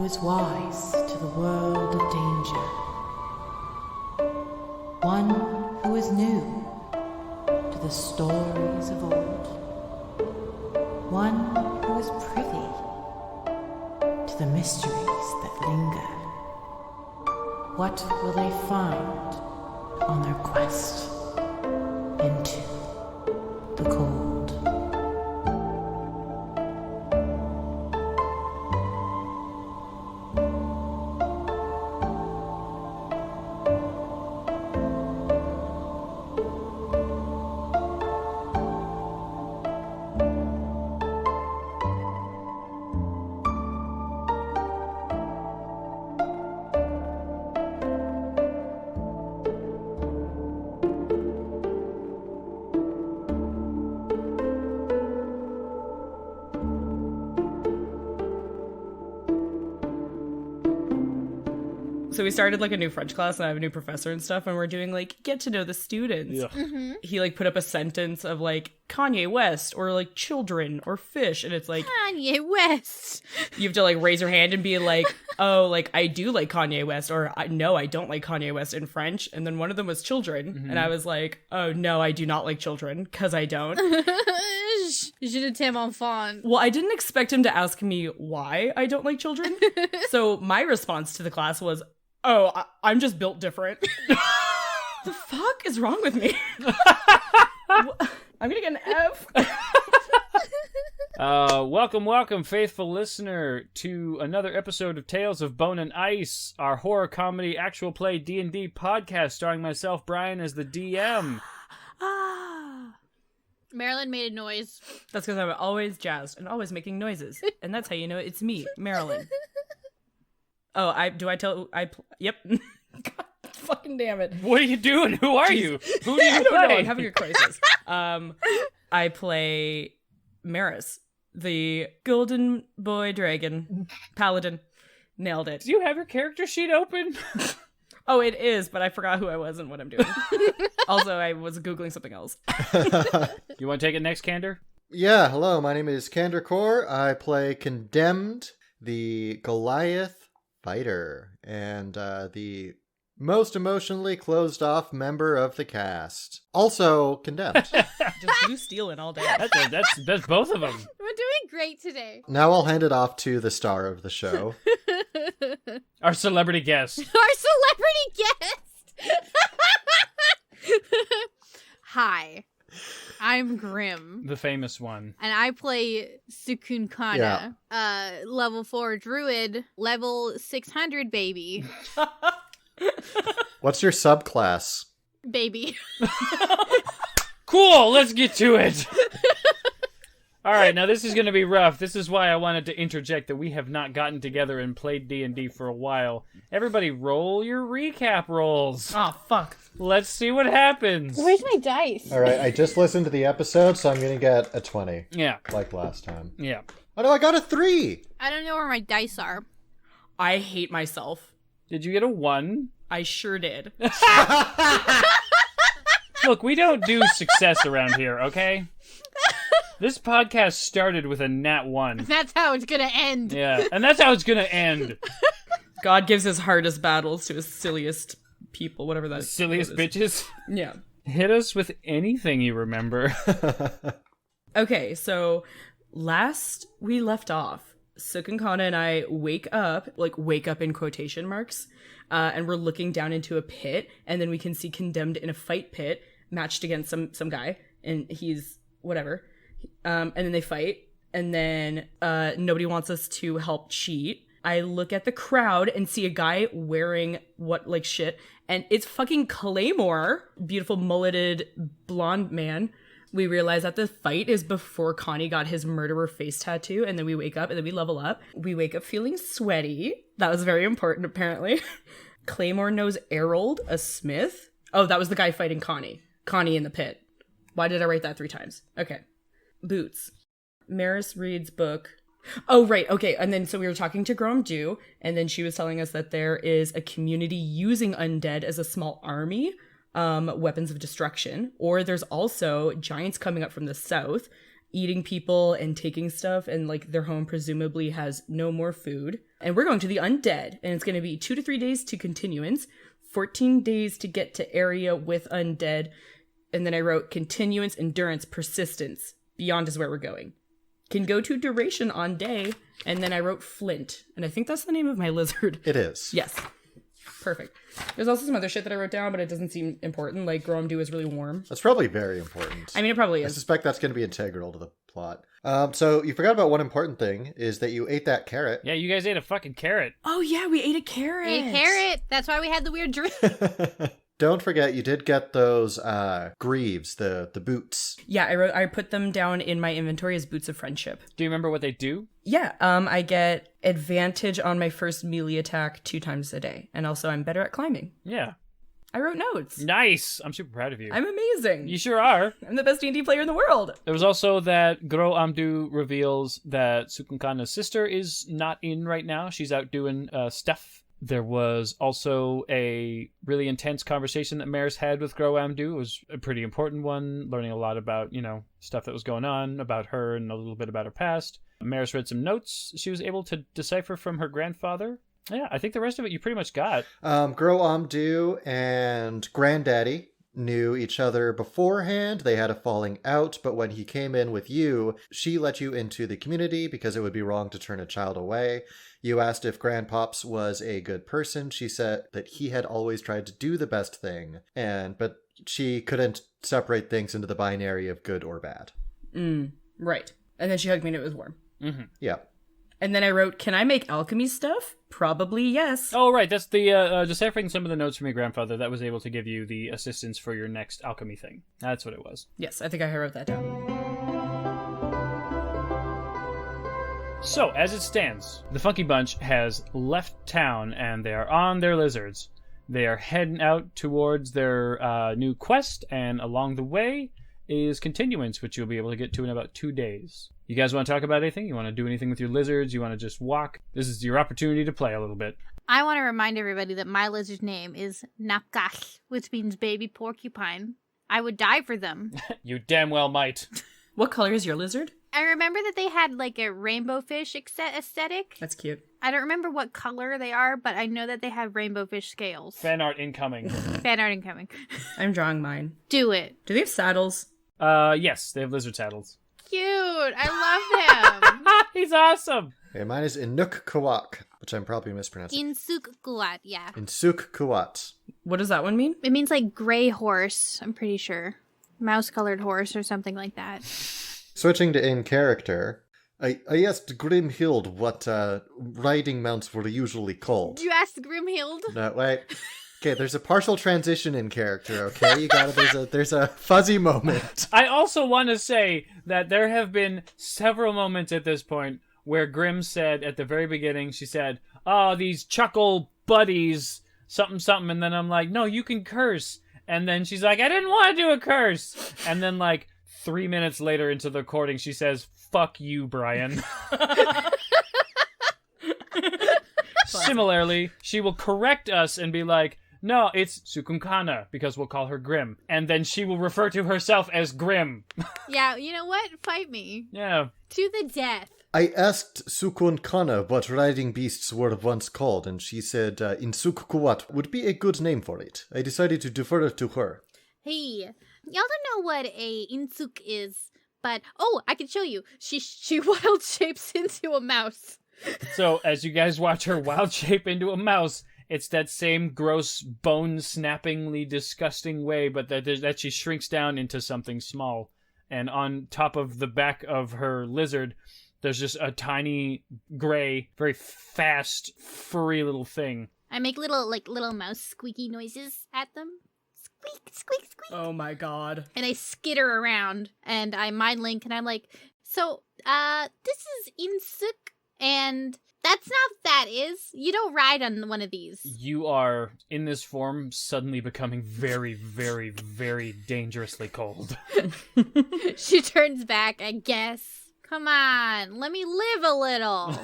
is wise to the world of danger. One who is new to the stories of old. One who is privy to the mysteries that linger. What will they find on their quest into the cold? So we started like a new French class and I have a new professor and stuff and we're doing like get to know the students. Yeah. Mm-hmm. He like put up a sentence of like Kanye West or like children or fish and it's like Kanye West. you have to like raise your hand and be like, oh, like I do like Kanye West or no, I don't like Kanye West in French. And then one of them was children and I was like, oh no, I do not like children because I don't. Je ne t'aime enfant. Well, I didn't expect him to ask me why I don't like children. So my response to the class was, oh, I'm just built different. The fuck is wrong with me? I'm gonna get an F. Welcome, faithful listener, to another episode of Tales of Bone and Ice, our horror comedy actual play D&D podcast starring myself, Brian, as the DM. Marilyn made a noise. That's because I'm always jazzed and always making noises. And that's how you know it's me, Marilyn. Oh, yep. God fucking damn it. What are you doing? Who are you? Who do you I don't know, play? I'm having a crisis. I play Meris, the golden boy dragon paladin. Nailed it. Do you have your character sheet open? Oh, it is, but I forgot who I was and what I'm doing. Also, I was Googling something else. You want to take it next, Candor? Yeah, hello, my name is CandorCore. I play Condemned, the Goliath fighter, and the most emotionally closed off member of the cast. Also Condemned. Just blue stealing all day. That's both of them. We're doing great today. Now I'll hand it off to the star of the show. Our celebrity guest. Our celebrity guest. Hi, I'm Grim. The famous one. And I play Cukunkana, level 4 druid, level 600 baby. What's your subclass? Baby. Cool, let's get to it. All right, now this is going to be rough. This is why I wanted to interject that we have not gotten together and played D&D for a while. Everybody roll your recap rolls. Oh, fuck. Let's see what happens. Where's my dice? All right, I just listened to the episode, so I'm going to get a 20. Yeah. Like last time. Yeah. Oh no, I got a 3! I don't know where my dice are. I hate myself. Did you get a 1? I sure did. Look, we don't do success around here, okay? This podcast started with a nat 1. That's how it's gonna end. Yeah, and that's how it's gonna end. God gives his hardest battles to his silliest people, whatever that Silliest is. bitches. Yeah. Hit us with anything you remember. Okay, so last we left off, Cukunkana and I wake up in quotation marks, and we're looking down into a pit, and then we can see Condemned in a fight pit, matched against some guy, and he's whatever. And then they fight, and then nobody wants us to help cheat. I look at the crowd and see a guy wearing shit, and it's fucking Claymore, beautiful mulleted blonde man. We realize that the fight is before Connie got his murderer face tattoo, and then we wake up, and then we level up. We wake up feeling sweaty. That was very important, apparently. Claymore knows Errol, a smith. Oh, that was the guy fighting Connie. Connie in the pit. Why did I write that 3 times? Okay. Boots. Meris reads book. Oh, right. Okay. And then so we were talking to Grom-Du, and then she was telling us that there is a community using undead as a small army, weapons of destruction, or there's also giants coming up from the south, eating people and taking stuff, and like their home presumably has no more food. And we're going to the undead, and it's going to be 2 to 3 days to continuance, 14 days to get to area with undead. And then I wrote continuance, endurance, persistence. Beyond is where we're going. Can go to duration on day. And then I wrote flint. And I think that's the name of my lizard. It is. Yes. Perfect. There's also some other shit that I wrote down, but it doesn't seem important. Like, Gromdu is really warm. That's probably very important. I mean, it probably I is. suspect that's going to be integral to the plot. So you forgot about one important thing, is that you ate that carrot. Yeah, you guys ate a fucking carrot. Oh, yeah, we ate a carrot. A carrot. That's why we had the weird dream. Don't forget, you did get those greaves, the boots. Yeah, I put them down in my inventory as boots of friendship. Do you remember what they do? Yeah, I get advantage on my first melee attack 2 times a day. And also I'm better at climbing. Yeah. I wrote notes. Nice. I'm super proud of you. I'm amazing. You sure are. I'm the best D&D player in the world. There was also that Gro Amdu reveals that Cukunkana's sister is not in right now. She's out doing stuff. There was also a really intense conversation that Meris had with Gro Amdu. It was a pretty important one, learning a lot about, stuff that was going on, about her and a little bit about her past. Meris read some notes she was able to decipher from her grandfather. Yeah, I think the rest of it you pretty much got. Gro Amdu and Granddaddy knew each other beforehand. They had a falling out, but when he came in with you, she let you into the community because it would be wrong to turn a child away. You asked if Grandpops was a good person. She said that he had always tried to do the best thing, but she couldn't separate things into the binary of good or bad. Right. And then she hugged me and it was warm. Mm-hmm. Yeah. And then I wrote, can I make alchemy stuff? Probably yes. Oh, right. That's the deciphering some of the notes from your grandfather that was able to give you the assistance for your next alchemy thing. That's what it was. Yes, I think I wrote that down. So, as it stands, the Funky Bunch has left town and they are on their lizards. They are heading out towards their new quest, and along the way is continuance, which you'll be able to get to in about 2 days. You guys want to talk about anything? You want to do anything with your lizards? You want to just walk? This is your opportunity to play a little bit. I want to remind everybody that my lizard's name is Naukon, which means baby porcupine. I would die for them. You damn well might. What color is your lizard? I remember that they had like a rainbow fish aesthetic. That's cute. I don't remember what color they are, but I know that they have rainbow fish scales. Fan art incoming. Fan art incoming. I'm drawing mine. Do it. Do they have saddles? Yes, they have lizard saddles. Cute. I love him. He's awesome. Okay, mine is Inuk Kawak, which I'm probably mispronouncing. Insukkuat, yeah. Insuk Kuat. What does that one mean? It means like gray horse, I'm pretty sure. Mouse-colored horse or something like that. Switching to in character, I asked Grimhilde what riding mounts were usually called. You asked Grimhilde? No, wait. Okay, there's a partial transition in character, okay? You gotta, there's a fuzzy moment. I also want to say that there have been several moments at this point where Grim said at the very beginning, she said, "Oh, these chuckle buddies, something, something," and then I'm like, "No, you can curse." And then she's like, "I didn't want to do a curse." And then like 3 minutes later into the recording, she says, "Fuck you, Brian." Similarly, she will correct us and be like, "No, it's Cukunkana," because we'll call her Grim. And then she will refer to herself as Grim. Yeah, you know what? Fight me. Yeah. To the death. I asked Cukunkana what riding beasts were once called, and she said Insukkuat would be a good name for it. I decided to defer it to her. Hey, y'all don't know what a insuk is, but I can show you. She wild shapes into a mouse. So as you guys watch her wild shape into a mouse, it's that same gross, bone-snappingly disgusting way, but that she shrinks down into something small. And on top of the back of her lizard, there's just a tiny, gray, very fast, furry little thing. I make little mouse squeaky noises at them. Squeak, squeak, squeak. Oh my god. And I skitter around, and I mind link, and I'm like, so, this is Insuk, and that's not what that is. You don't ride on one of these. You are, in this form, suddenly becoming very, very, very dangerously cold. She turns back, I guess. Come on, let me live a little.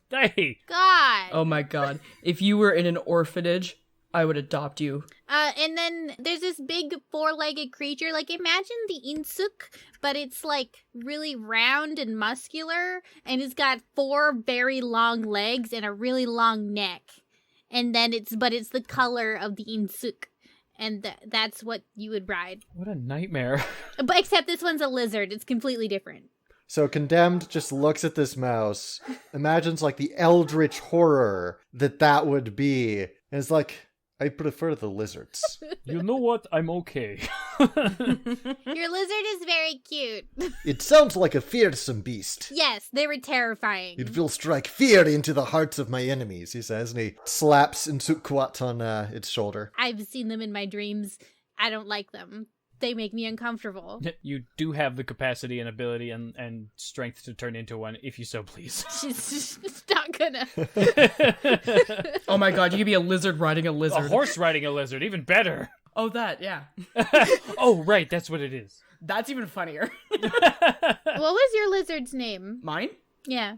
Hey! God. Oh my god. If you were in an orphanage, I would adopt you. And then there's this big 4-legged creature. Like, imagine the Insuk, but it's like really round and muscular, and it's got 4 very long legs and a really long neck. And then it's the color of the Insuk. And that's what you would ride. What a nightmare. But except this one's a lizard. It's completely different. So Condemned just looks at this mouse, imagines like the eldritch horror that would be, and is like, I prefer the lizards. You know what? I'm okay. Your lizard is very cute. It sounds like a fearsome beast. Yes, they were terrifying. It will strike fear into the hearts of my enemies, he says, and he slaps Insukwat on its shoulder. I've seen them in my dreams. I don't like them. They make me uncomfortable. You do have the capacity and ability and strength to turn into one, if you so please. She's not gonna. Oh my god, you could be a lizard riding a A lizard. horse riding a lizard, even better. Oh, that, yeah. Oh, right, that's what it is. That's even funnier. What was your lizard's name? Mine? Yeah.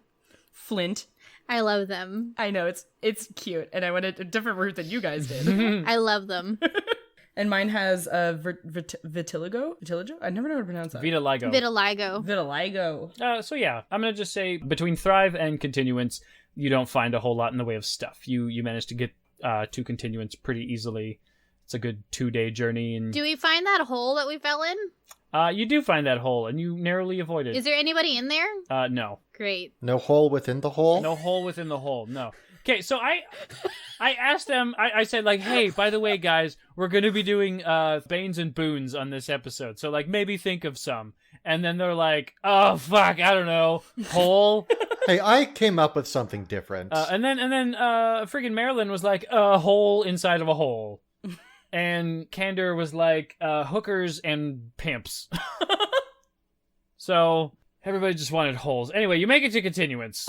Flint. I love them. I know, it's cute, and I went a different route than you guys did. I love them. And mine has vitiligo? Vitiligo? I never know how to pronounce that. Vitiligo. Vitiligo. So yeah, I'm going to just say between Thrive and Continuance, you don't find a whole lot in the way of stuff. You manage to get to Continuance pretty easily. It's a good 2-day journey. And Do we find that hole that we fell in? you do find that hole, and you narrowly avoid it. Is there anybody in there? No. Great. No hole within the hole? No hole within the hole, no. Okay, so I asked them, I said, like, hey, by the way, guys, we're going to be doing Banes and Boons on this episode, so, like, maybe think of some. And then they're like, oh, fuck, I don't know, hole? Hey, I came up with something different. And then friggin' Marilyn was like, a hole inside of a hole. And Candor was like, hookers and pimps. So, everybody just wanted holes. Anyway, you make it to Continuance.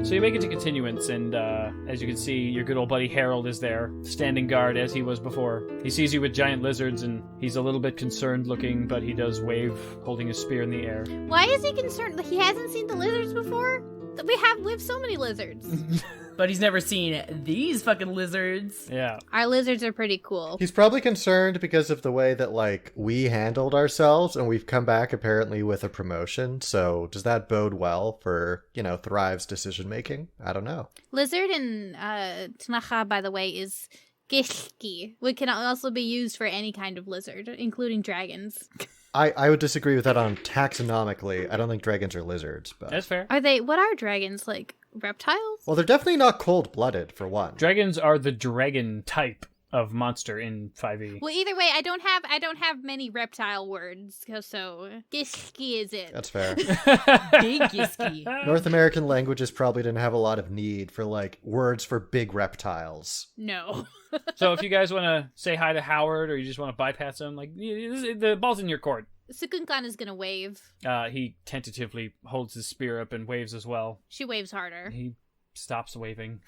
So you make it to Continuance, and as you can see, your good old buddy Harold is there, standing guard as he was before. He sees you with giant lizards, and he's a little bit concerned looking, but he does wave, holding his spear in the air. Why is he concerned? He hasn't seen the lizards before? We have so many lizards. But he's never seen these fucking lizards. Yeah. Our lizards are pretty cool. He's probably concerned because of the way that, like, we handled ourselves, and we've come back apparently with a promotion. So does that bode well for, Thrive's decision-making? I don't know. Lizard in Tnacha, by the way, is gishki, which can also be used for any kind of lizard, including dragons. I would disagree with that on taxonomically. I don't think dragons are lizards, but... That's fair. What are dragons, like reptiles? Well, they're definitely not cold-blooded, for one. Dragons are the dragon type of monster in 5e. Well, either way, I don't have many reptile words, so gishki is it. That's fair. Big Giski. North American languages probably didn't have a lot of need for, like, words for big reptiles. No. So if you guys want to say hi to Howard, or you just want to bypass him, like, the ball's in your court. Cukunkana is gonna wave. He tentatively holds his spear up and waves as well. She waves harder. He stops waving.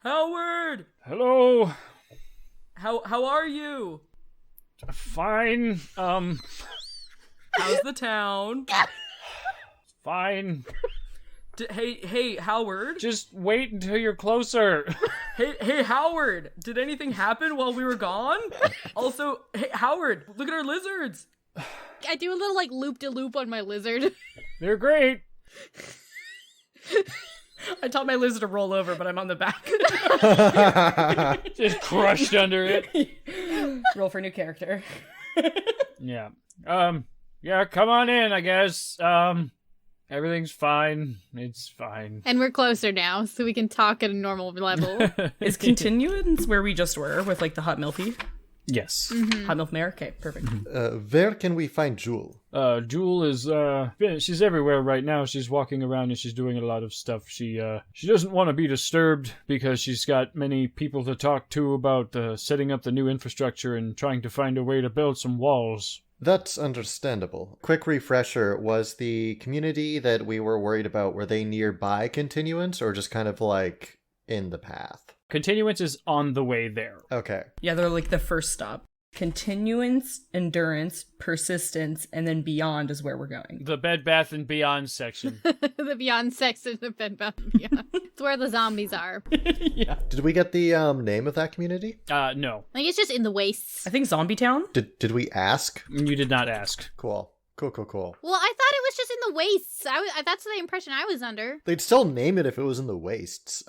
Howard! Hello! How are you? Fine. How's the town? Fine. Hey, Howard. Just wait until you're closer. Hey, Howard. Did anything happen while we were gone? Also, hey, Howard, look at our lizards. I do a little, like, loop-de-loop on my lizard. They're great. I taught my lizard to roll over, but I'm on the back. Just crushed under it. Roll for new character. Yeah. Yeah, come on in, I guess. Everything's fine. It's fine. And we're closer now, so we can talk at a normal level. Is Continuance where we just were with, like, the hot milfy? Yes. Mm-hmm. Hot milk mare? Okay, perfect. Where can we find Jewel? Jewel is, she's everywhere right now. She's walking around and she's doing a lot of stuff. She doesn't want to be disturbed because she's got many people to talk to about setting up the new infrastructure and trying to find a way to build some walls. That's understandable. Quick refresher, was the community that we were worried about, were they nearby Continuance or just kind of like in the path? Continuance is on the way there. Okay. Yeah, they're like the first stop. Continuance, endurance, persistence, and then beyond is where we're going. The Bed Bath and Beyond section. The Beyond section of Bed Bath & Beyond. It's where the zombies are. Yeah. Did we get the name of that community? No. Like, it's just in the wastes. I think Zombie Town? Did we ask? You did not ask. Cool. Cool. Well, I thought it was just in the wastes. That's the impression I was under. They'd still name it if it was in the wastes.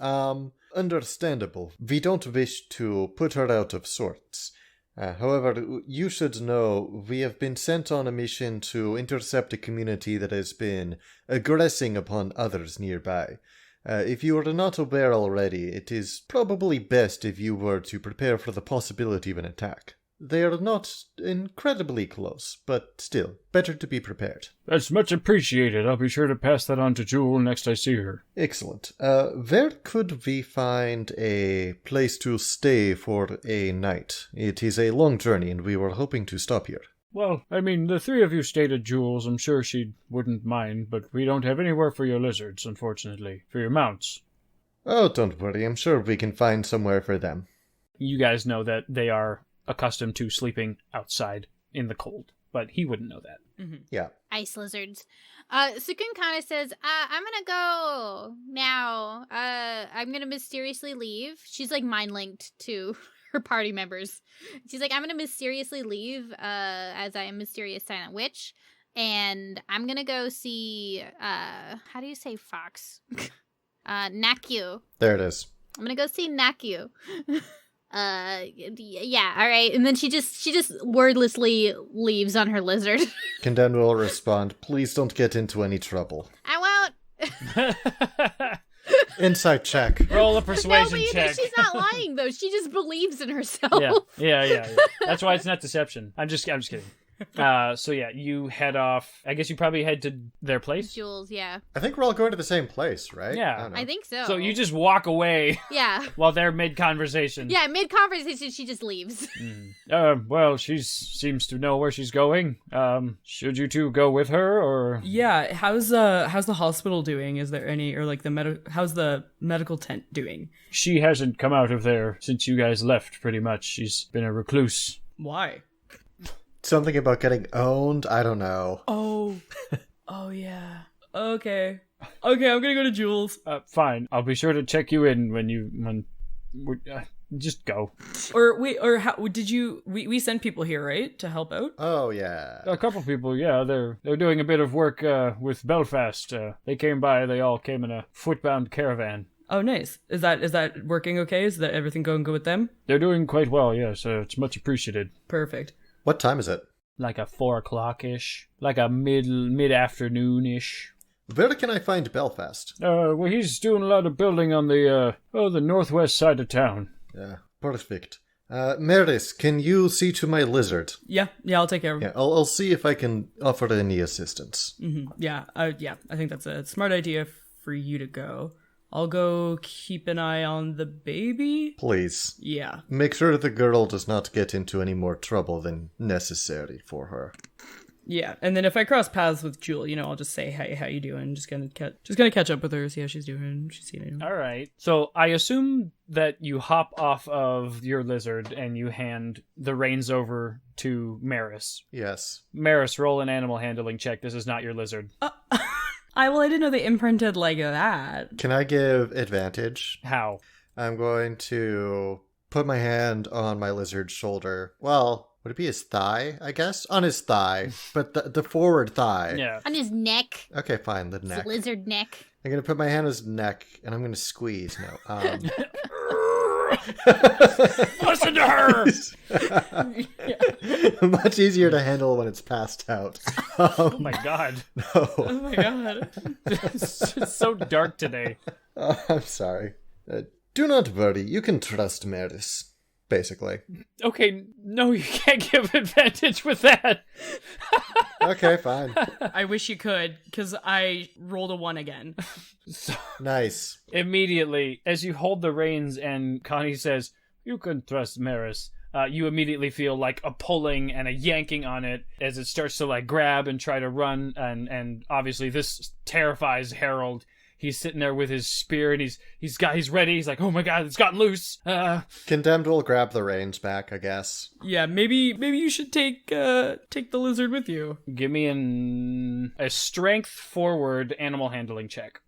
Understandable. We don't wish to put her out of sorts. However, you should know we have been sent on a mission to intercept a community that has been aggressing upon others nearby. If you are not aware already, it is probably best if you were to prepare for the possibility of an attack. They are not incredibly close, but still, better to be prepared. That's much appreciated. I'll be sure to pass that on to Jewel next I see her. Excellent. Where could we find a place to stay for a night? It is a long journey, and we were hoping to stop here. Well, I mean, the three of you stayed at Jewel's. I'm sure she wouldn't mind, but we don't have anywhere for your lizards, unfortunately. For your mounts. Oh, don't worry. I'm sure we can find somewhere for them. You guys know that they are accustomed to sleeping outside in the cold, but he wouldn't know that. Mm-hmm. Yeah. Ice lizards. Cukunkana says, I'm gonna go now. I'm gonna mysteriously leave. She's like mind linked to her party members. She's like, I'm gonna mysteriously leave, as I am mysterious silent witch, and I'm gonna go see, how do you say fox? Nakyu. There it is. I'm gonna go see Nakyu. Yeah, all right. And then she just wordlessly leaves on her lizard. Condemned will respond, please don't get into any trouble. I won't. Insight check. Roll a No, persuasion but check. she's not lying though. She just believes in herself. Yeah. That's why it's not deception. I'm just kidding. So yeah, you head off. I guess you probably head to their place. Jules, yeah. I think we're all going to the same place, right? Yeah. don't know. I think so. So you just walk away Yeah. while they're mid-conversation. Yeah, mid conversation she just leaves. Well, she seems to know where she's going. Should you two go with her, or? Yeah, how's the hospital doing? Is there any, or like how's the medical tent doing? She hasn't come out of there since you guys left, pretty much. She's been a recluse. Why? Something about getting owned? I don't know. Oh yeah. Okay, I'm gonna go to Jules. Fine. I'll be sure to check you in just go. Or how did you? We sent people here, right, to help out. Oh, yeah. A couple people, yeah, they're doing a bit of work with Belfast. They came by. They all came in a footbound caravan. Oh, nice. Is that working okay? Is that everything going good with them? They're doing quite well, yes. It's much appreciated. Perfect. What time is it? Like a 4 o'clock-ish. Like a mid-afternoon-ish. Where can I find Belfast? Well, he's doing a lot of building on the northwest side of town. Yeah, perfect. Meris, can you see to my lizard? Yeah, I'll take care of him. Yeah, I'll see if I can offer any assistance. Mm-hmm. Yeah, I think that's a smart idea for you to go. I'll go keep an eye on the baby. Please. Yeah. Make sure the girl does not get into any more trouble than necessary for her. Yeah, and then if I cross paths with Jewel, I'll just say, "Hey, how you doing?" Just gonna catch up with her, see how she's doing. She's seen it. All right. So I assume that you hop off of your lizard and you hand the reins over to Meris. Yes. Meris, roll an animal handling check. This is not your lizard. I didn't know they imprinted like that. Can I give advantage? How? I'm going to put my hand on my lizard's shoulder. Well, would it be his thigh, I guess? On his thigh, but the forward thigh. Yeah. On his neck. Okay, fine, the His neck. lizard neck. I'm going to put my hand on his neck, and I'm going to squeeze. No. Listen to her! Much easier to handle when it's passed out. Oh my god. No. Oh my god. It's so dark today. I'm sorry. Do not worry. You can trust Meris. Basically. Okay, no, you can't give advantage with that. Okay, fine. I wish you could, because I rolled a 1 again. So, Nice. immediately, as you hold the reins and Connie says, "You can trust Meris," you immediately feel like a pulling and a yanking on it as it starts to like grab and try to run, and obviously this terrifies Harold. he's sitting there with his spear, and he's ready. He's like, oh my god, it's gotten loose. Condemned will grab the reins back, I guess. Yeah, maybe you should take the lizard with you. Give me a strength forward animal handling check.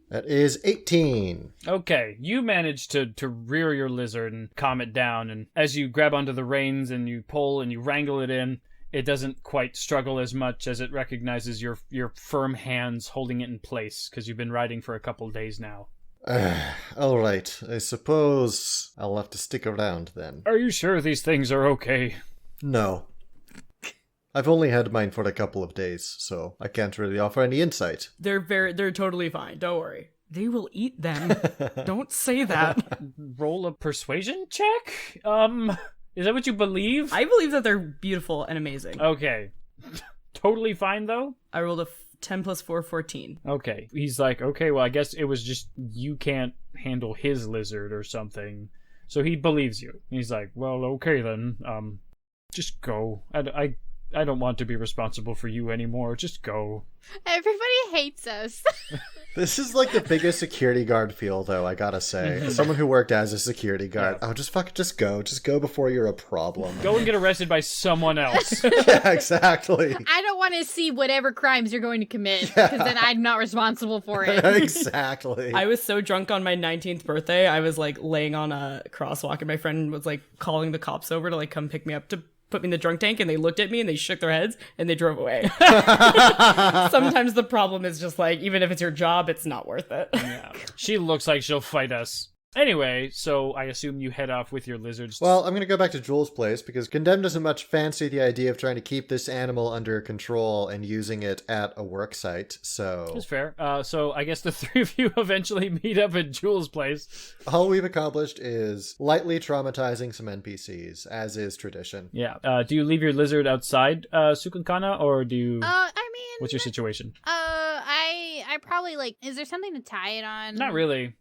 That is 18. Okay, you manage to rear your lizard and calm it down, and as you grab onto the reins and you pull and you wrangle it in, it doesn't quite struggle as much as it recognizes your firm hands holding it in place, because you've been riding for a couple days now. All right, I suppose I'll have to stick around then. Are you sure these things are okay? No. I've only had mine for a couple of days, so I can't really offer any insight. They're totally fine. Don't worry. They will eat them. Don't say that. Roll a persuasion check? Is that what you believe? I believe that they're beautiful and amazing. Okay. Totally fine, though? I rolled a 10 plus 4, 14. Okay. He's like, okay, well, I guess it was just you can't handle his lizard or something. So he believes you. He's like, well, okay then. Just go. I don't want to be responsible for you anymore. Just go. Everybody hates us. This is like the biggest security guard feel, though, I gotta say. Someone who worked as a security guard. Yeah. Oh, just go. Just go before you're a problem. Go and get arrested by someone else. Yeah, exactly. I don't want to see whatever crimes you're going to commit, because then I'm not responsible for it. Exactly. I was so drunk on my 19th birthday, I was like laying on a crosswalk, and my friend was like calling the cops over to like come pick me up to put me in the drunk tank, and they looked at me and they shook their heads and they drove away. Sometimes the problem is just like, even if it's your job, it's not worth it. Yeah. She looks like she'll fight us. Anyway, so I assume you head off with your lizards. Well, I'm going to go back to Jules' place because Condemned doesn't much fancy the idea of trying to keep this animal under control and using it at a work site, so... That's fair. So I guess the three of you eventually meet up at Jules' place. All we've accomplished is lightly traumatizing some NPCs, as is tradition. Yeah. Do you leave your lizard outside Cukunkana, or do you... I mean... What's your situation? I probably, like... Is there something to tie it on? Not really.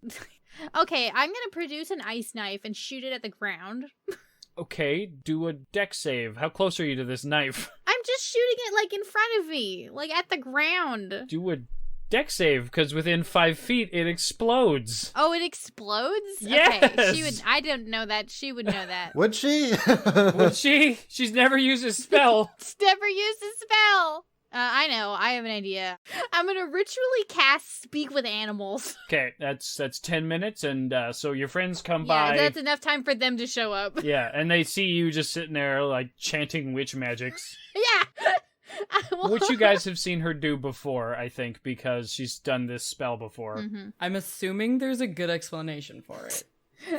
Okay, I'm gonna produce an ice knife and shoot it at the ground. Okay, do a deck save. How close are you to this knife? I'm just shooting it, like, in front of me. Like, at the ground. Do a deck save, because within 5 feet, it explodes. Oh, it explodes? Yes! Okay, she would... I don't know that. She would know that. Would she? Would she? She's never used a spell. Never used a spell. I know. I have an idea. I'm gonna ritually cast Speak with Animals. Okay, that's 10 minutes, and so your friends come Yeah, by. that's enough time for them to show up. Yeah, and they see you just sitting there, like, chanting witch magics. Yeah! Which you guys have seen her do before, I think, because she's done this spell before. Mm-hmm. I'm assuming there's a good explanation for it.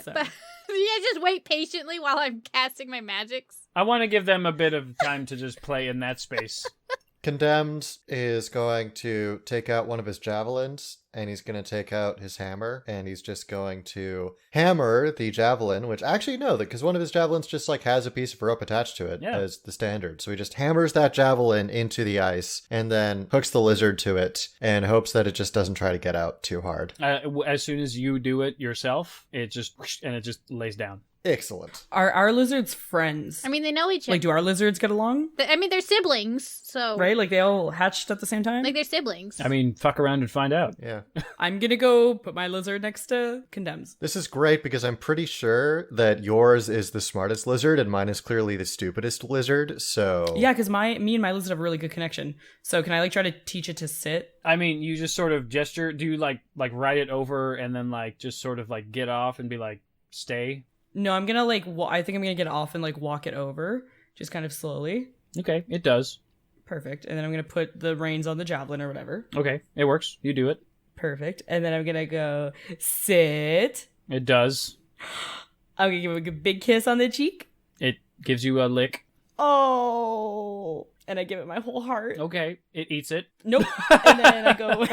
So. But, yeah, just wait patiently while I'm casting my magics. I want to give them a bit of time to just play in that space. Condemned is going to take out one of his javelins, and he's going to take out his hammer, and he's just going to hammer the javelin, which actually, no, because one of his javelins just like has a piece of rope attached to it as the standard. So he just hammers that javelin into the ice, and then hooks the lizard to it, and hopes that it just doesn't try to get out too hard. As soon as you do it yourself, it just lays down. Excellent. Are our lizards friends? I mean, they know each other. Like, do our lizards get along? I mean, they're siblings, so... Right? Like, they all hatched at the same time? Like, they're siblings. I mean, fuck around and find out. Yeah. I'm gonna go put my lizard next to Condemn's. This is great because I'm pretty sure that yours is the smartest lizard and mine is clearly the stupidest lizard, so... Yeah, because me and my lizard have a really good connection. So can I, like, try to teach it to sit? I mean, you just sort of gesture. Do you, like ride it over and then, like, just sort of, like, get off and be like, stay? No, I'm gonna, like, I think I'm gonna get off and, like, walk it over. Just kind of slowly. Okay, it does. Perfect. And then I'm gonna put the reins on the javelin or whatever. Okay, it works. You do it. Perfect. And then I'm gonna go, sit. It does. I'm gonna give it a big kiss on the cheek. It gives you a lick. Oh. And I give it my whole heart. Okay, it eats it. Nope. And then I go...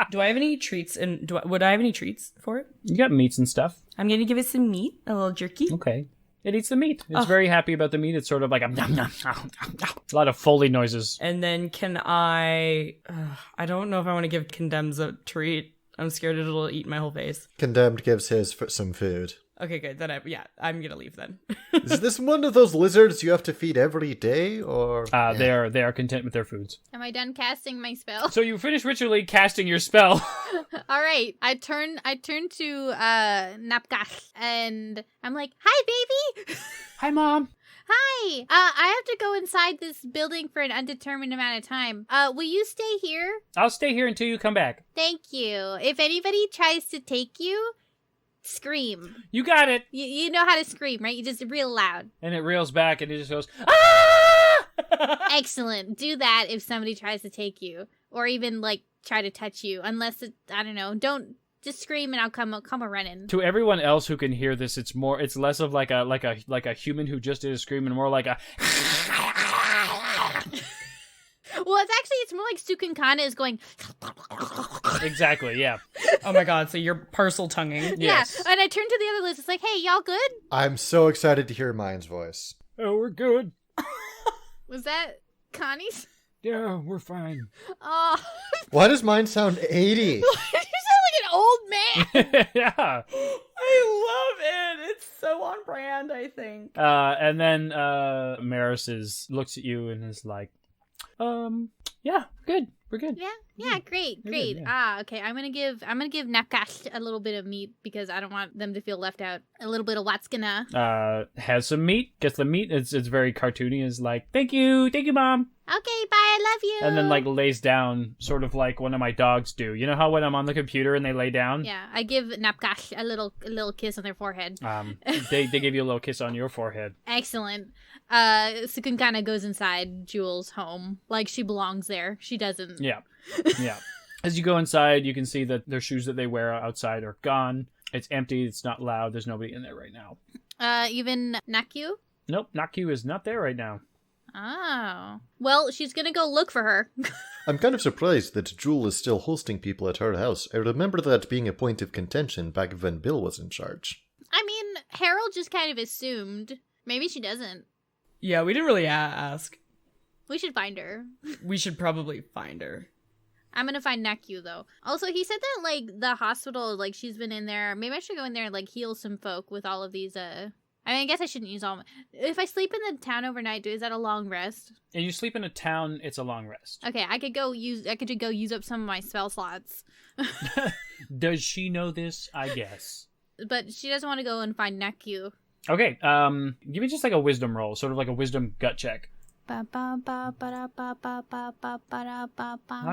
Do I have any treats? And would I have any treats for it? You got meats and stuff. I'm gonna give it some meat, a little jerky. Okay. It eats the meat. It's very happy about the meat. It's sort of like a a lot of Foley noises. And then can I don't know if I want to give Condemns a treat. I'm scared it'll eat my whole face. Condemned gives his some food. Okay, good. Then I'm gonna leave then. Is this one of those lizards you have to feed every day, or They are content with their foods. Am I done casting my spell? So you finish ritually casting your spell. All right. I turn to Napkash and I'm like, "Hi, baby." Hi, Mom. Hi. I have to go inside this building for an undetermined amount of time. Will you stay here? I'll stay here until you come back. Thank you. If anybody tries to take you, scream. You got it. You know how to scream, right? You just real loud. And it reels back and it just goes, ah! Excellent. Do that if somebody tries to take you or even like try to touch you. Unless it, I don't know. Don't just scream and I'll come a running. To everyone else who can hear this, it's less of like a human who just did a scream and more like a Well, it's more like Cukunkana is going. Exactly, yeah. Oh my god, so you're parcel tonguing. Yes. Yeah, and I turn to the other list. It's like, hey, y'all good? I'm so excited to hear mine's voice. Oh, we're good. Was that Connie's? Yeah, we're fine. Oh, Why does mine sound 80? you sound like an old man. Yeah. I love it. It's so on brand, I think. And then Meris looks at you and is like, yeah, good. We're good. Yeah, great. You're good, yeah. Ah, okay. I'm gonna give Nakash a little bit of meat because I don't want them to feel left out. A little bit of Watskana. Has some meat, gets the meat. It's very cartoony. Is like, thank you, Mom. Okay, bye. I love you. And then like lays down, sort of like one of my dogs do. You know how when I'm on the computer and they lay down? Yeah, I give Napkash a little kiss on their forehead. They give you a little kiss on your forehead. Excellent. Cukunkana goes inside Jewel's home like she belongs there. She doesn't. Yeah. As you go inside, you can see that their shoes that they wear outside are gone. It's empty. It's not loud. There's nobody in there right now. Even Nakyu? Nope, Naukon is not there right now. Oh. Well, she's gonna go look for her. I'm kind of surprised that Jewel is still hosting people at her house. I remember that being a point of contention back when Bill was in charge. I mean, Harold just kind of assumed. Maybe she doesn't. Yeah, we didn't really ask. We should find her. We should probably find her. I'm gonna find Nakyu, though. Also, he said that, like, the hospital, like, she's been in there. Maybe I should go in there and, like, heal some folk with all of these, I mean, I guess I shouldn't use all my... If I sleep in the town overnight, is that a long rest? And you sleep in a town, it's a long rest. Okay, I could go use up some of my spell slots. Does she know this? I guess. But she doesn't want to go and find Nakyu. Okay, give me just like a wisdom roll, sort of like a wisdom gut check. Not Not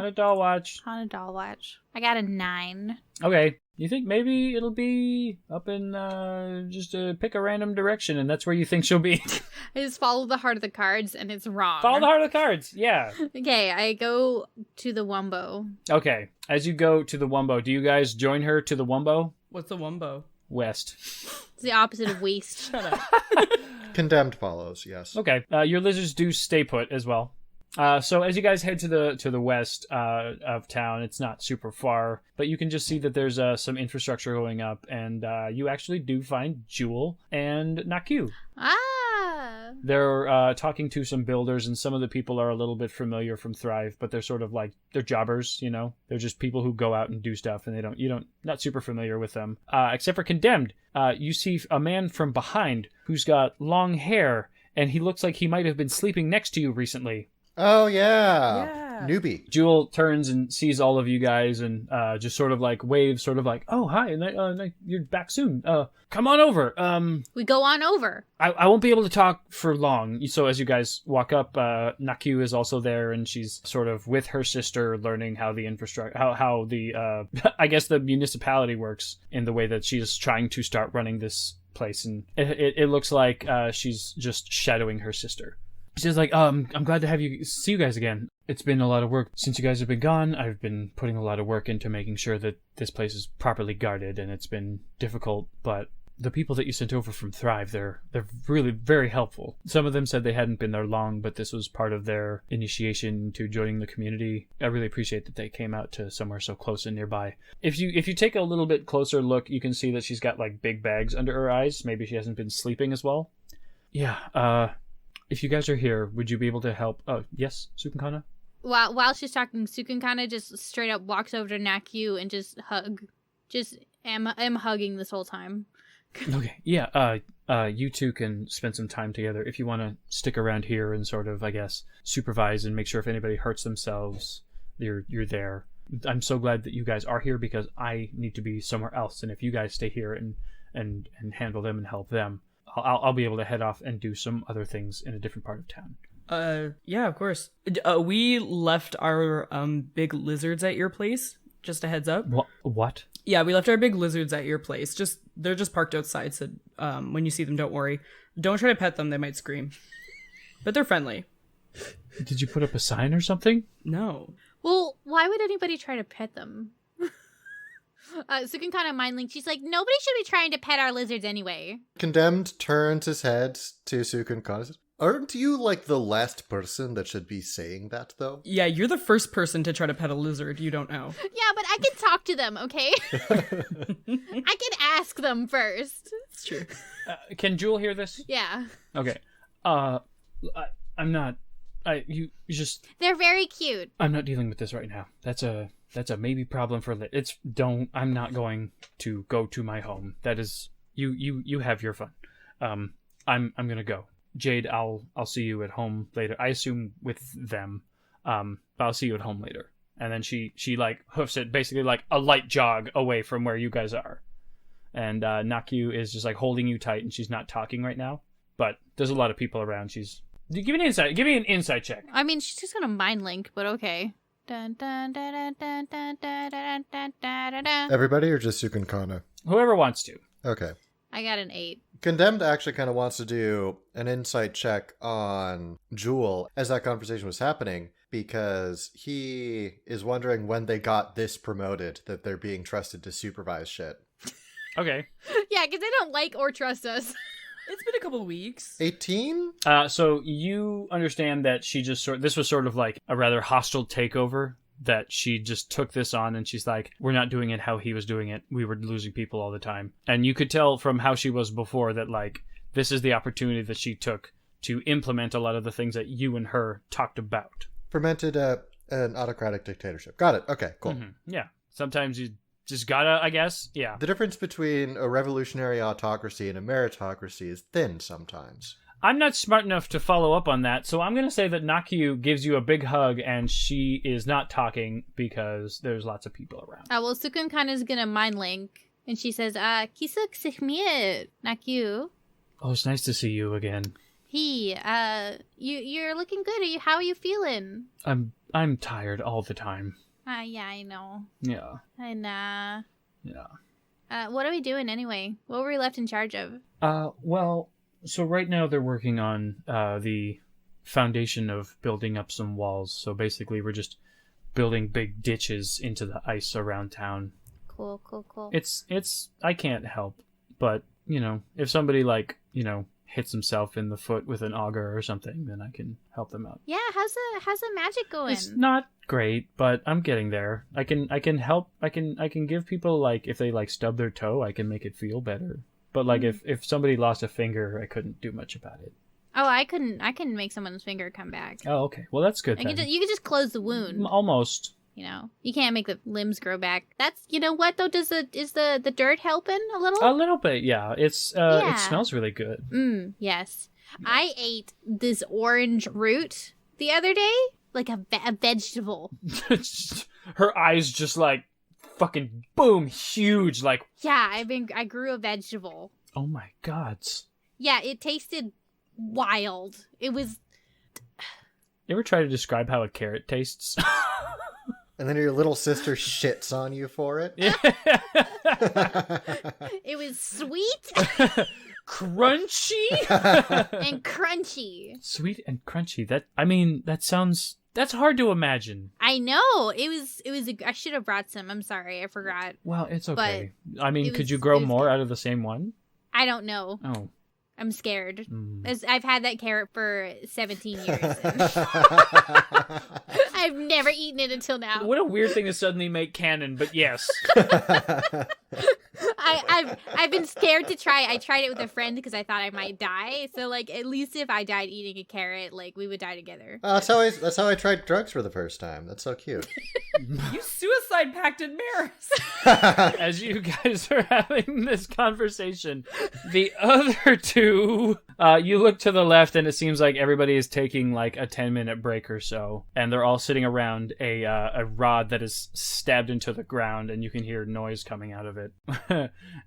a doll watch. On a doll watch. I got a 9. Okay, you think maybe it'll be up in, just pick a random direction, and that's where you think she'll be. I just follow the heart of the cards, and it's wrong. Follow the heart of the cards, yeah. Okay, I go to the Wumbo. Okay, as you go to the Wumbo, do you guys join her to the Wumbo? What's the Wumbo? West. It's the opposite of waste. Shut up. Condemned follows, yes. Okay, your lizards do stay put as well. So as you guys head to the west of town, it's not super far, but you can just see that there's some infrastructure going up, and you actually do find Jewel and Nakyu. Ah! They're talking to some builders, and some of the people are a little bit familiar from Thrive, but they're sort of like, they're jobbers, you know? They're just people who go out and do stuff, and not super familiar with them. Except for Condemned. You see a man from behind who's got long hair, and he looks like he might have been sleeping next to you recently. Oh, yeah. Newbie. Jewel turns and sees all of you guys and just sort of like waves, sort of like, oh, hi, you're back soon. Come on over. We go on over. I won't be able to talk for long. So as you guys walk up, Nakyu is also there, and she's sort of with her sister learning how the infrastructure, how the, I guess the municipality works in the way that she's trying to start running this place. And it looks like she's just shadowing her sister. She's like, I'm glad to see you guys again. It's been a lot of work since you guys have been gone. I've been putting a lot of work into making sure that this place is properly guarded, and it's been difficult, but the people that you sent over from Thrive, they're really very helpful. Some of them said they hadn't been there long, but this was part of their initiation to joining the community. I really appreciate that they came out to somewhere so close and nearby. If you take a little bit closer look, you can see that she's got like big bags under her eyes. Maybe she hasn't been sleeping as well. Yeah, if you guys are here, would you be able to help? Oh, yes, Cukunkana? While she's talking, Cukunkana just straight up walks over to Nakyu and just hug. Just am hugging this whole time. Okay, yeah, you two can spend some time together. If you want to stick around here and sort of, I guess, supervise and make sure if anybody hurts themselves, you're there. I'm so glad that you guys are here because I need to be somewhere else. And if you guys stay here and handle them and help them, I'll be able to head off and do some other things in a different part of town. Yeah, of course. We left our big lizards at your place. Just a heads up. What? Yeah, we left our big lizards at your place. They're just parked outside, so when you see them, don't worry. Don't try to pet them, they might scream. But they're friendly. Did you put up a sign or something? No. Well, why would anybody try to pet them? Cukunkana mind link. She's like, nobody should be trying to pet our lizards anyway. Condemned turns his head to Cukunkana. Aren't you like the last person that should be saying that, though? Yeah, you're the first person to try to pet a lizard. You don't know. Yeah, but I can talk to them, okay? I can ask them first. It's true. Can Jewel hear this? Yeah. Okay. I'm not. You just. They're very cute. I'm not dealing with this right now. That's a maybe problem for I'm not going to go to my home. That is you have your fun. I'm gonna go. Jade, I'll see you at home later. I assume with them. But I'll see you at home later. And then she like hoofs it basically like a light jog away from where you guys are. And Naku is just like holding you tight and she's not talking right now. But there's a lot of people around. Give me an insight check. I mean, she's just gonna mind link, but okay. Dun, dun, dun, dun, dun, dun, dun, dun, dun, dun. Everybody or just Cukunkana? Whoever wants to. Okay. I got an 8. Condemned actually kind of wants to do an insight check on Jewel as that conversation was happening because he is wondering when they got this promoted that they're being trusted to supervise shit. Okay. Yeah, because they don't like or trust us. It's been a couple of weeks. 18? So you understand that this was sort of like a rather hostile takeover, that she just took this on and she's like, we're not doing it how he was doing it. We were losing people all the time. And you could tell from how she was before that like, this is the opportunity that she took to implement a lot of the things that you and her talked about. Fermented an autocratic dictatorship. Got it. Okay, cool. Mm-hmm. Yeah. Sometimes you just gotta, I guess. Yeah. The difference between a revolutionary autocracy and a meritocracy is thin sometimes. I'm not smart enough to follow up on that, so I'm going to say that Naku gives you a big hug and she is not talking because there's lots of people around. Well, Cukunkana's gonna mind link, and she says, Kisuk sikmiet, Naku. Oh, it's nice to see you again. Hey, you're looking good. How are you feeling? I'm tired all the time. Yeah, I know. Yeah. I know. Yeah. What are we doing anyway? What were we left in charge of? Well, so right now they're working on the foundation of building up some walls. So basically we're just building big ditches into the ice around town. Cool. It's I can't help, but, if somebody hits himself in the foot with an auger or something, then I can help them out. Yeah, how's the magic going? It's not great, but I'm getting there. I can help. I can give people if they stub their toe, I can make it feel better. But if somebody lost a finger, I couldn't do much about it. Oh, I can make someone's finger come back. Oh, okay. Well, that's good. You could just close the wound. Almost. You can't make the limbs grow back. That's what though. Is the dirt helping a little? A little bit, yeah. It smells really good. Yes. I ate this orange root the other day, like a vegetable. Her eyes just fucking boom, huge, Yeah, I grew a vegetable. Oh my god. Yeah, it tasted wild. It was. You ever try to describe how a carrot tastes? And then your little sister shits on you for it? Yeah. It was sweet. Crunchy? And crunchy. Sweet and crunchy. That's hard to imagine. I know. It was I should have brought some. I'm sorry. I forgot. Well, it's okay. But could you grow more out of the same one? I don't know. Oh. I'm scared. As I've had that carrot for 17 years. I've never eaten it until now. What a weird thing to suddenly make canon, but yes. I I've been scared to try. I tried it with a friend because I thought I might die. So like, at least if I died eating a carrot, like we would die together. That's how I tried drugs for the first time. That's so cute. You suicide pacted Meris. As you guys are having this conversation, the other two, you look to the left and it seems like everybody is taking like a 10-minute break or so, and they're all sitting around a rod that is stabbed into the ground, and you can hear noise coming out of it.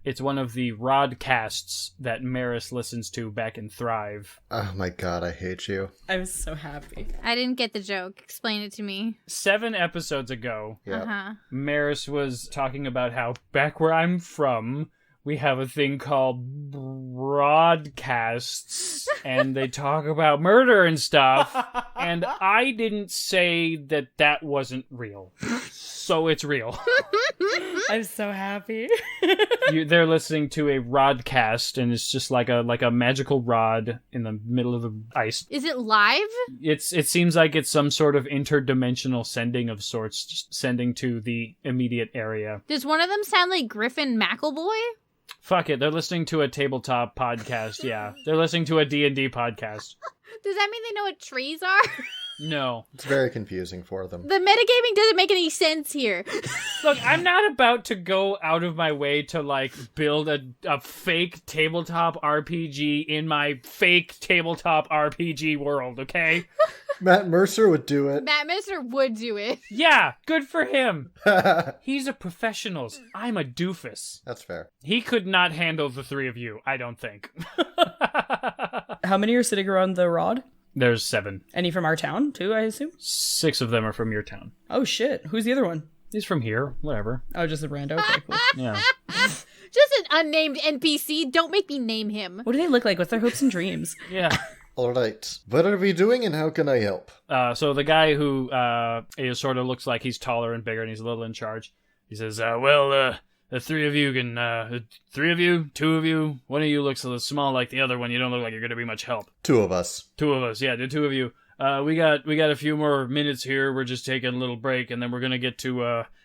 It's one of the rod casts that Meris listens to back in Thrive. Oh my god, I hate you. I'm so happy. I didn't get the joke. Explain it to me. 7 episodes ago, Yeah. Maris was talking about how back where I'm from, we have a thing called broadcasts, and they talk about murder and stuff, and I didn't say that wasn't real. So it's real. I'm so happy. They're listening to a rodcast, and it's just like a magical rod in the middle of the ice. Is it live? It seems like it's some sort of interdimensional sending of sorts, just sending to the immediate area. Does one of them sound like Griffin McElboy? Fuck it, they're listening to a tabletop podcast, yeah. They're listening to a D&D podcast. Does that mean they know what trees are? No. It's very confusing for them. The metagaming doesn't make any sense here. Look, I'm not about to go out of my way to, like, build a fake tabletop RPG in my fake tabletop RPG world, okay? Matt Mercer would do it. Matt Mercer would do it. Yeah, good for him. He's a professional. I'm a doofus. That's fair. He could not handle the 3 of you, I don't think. How many are sitting around the rod? There's 7. Any from our town, too, I assume? 6 of them are from your town. Oh, shit. Who's the other one? He's from here, whatever. Oh, just a rando? Okay, cool. Yeah. Just an unnamed NPC. Don't make me name him. What do they look like? What's their hopes and dreams? Yeah. All right. What are we doing and how can I help? So the guy who sort of looks like he's taller and bigger and he's a little in charge, he says, the 3 of you can, 3 of you, 2 of you, one of you looks a little small like the other one. You don't look like you're going to be much help. 2 of us. 2 of us, yeah, the 2 of you. We got a few more minutes here. We're just taking a little break, and then we're going to get to,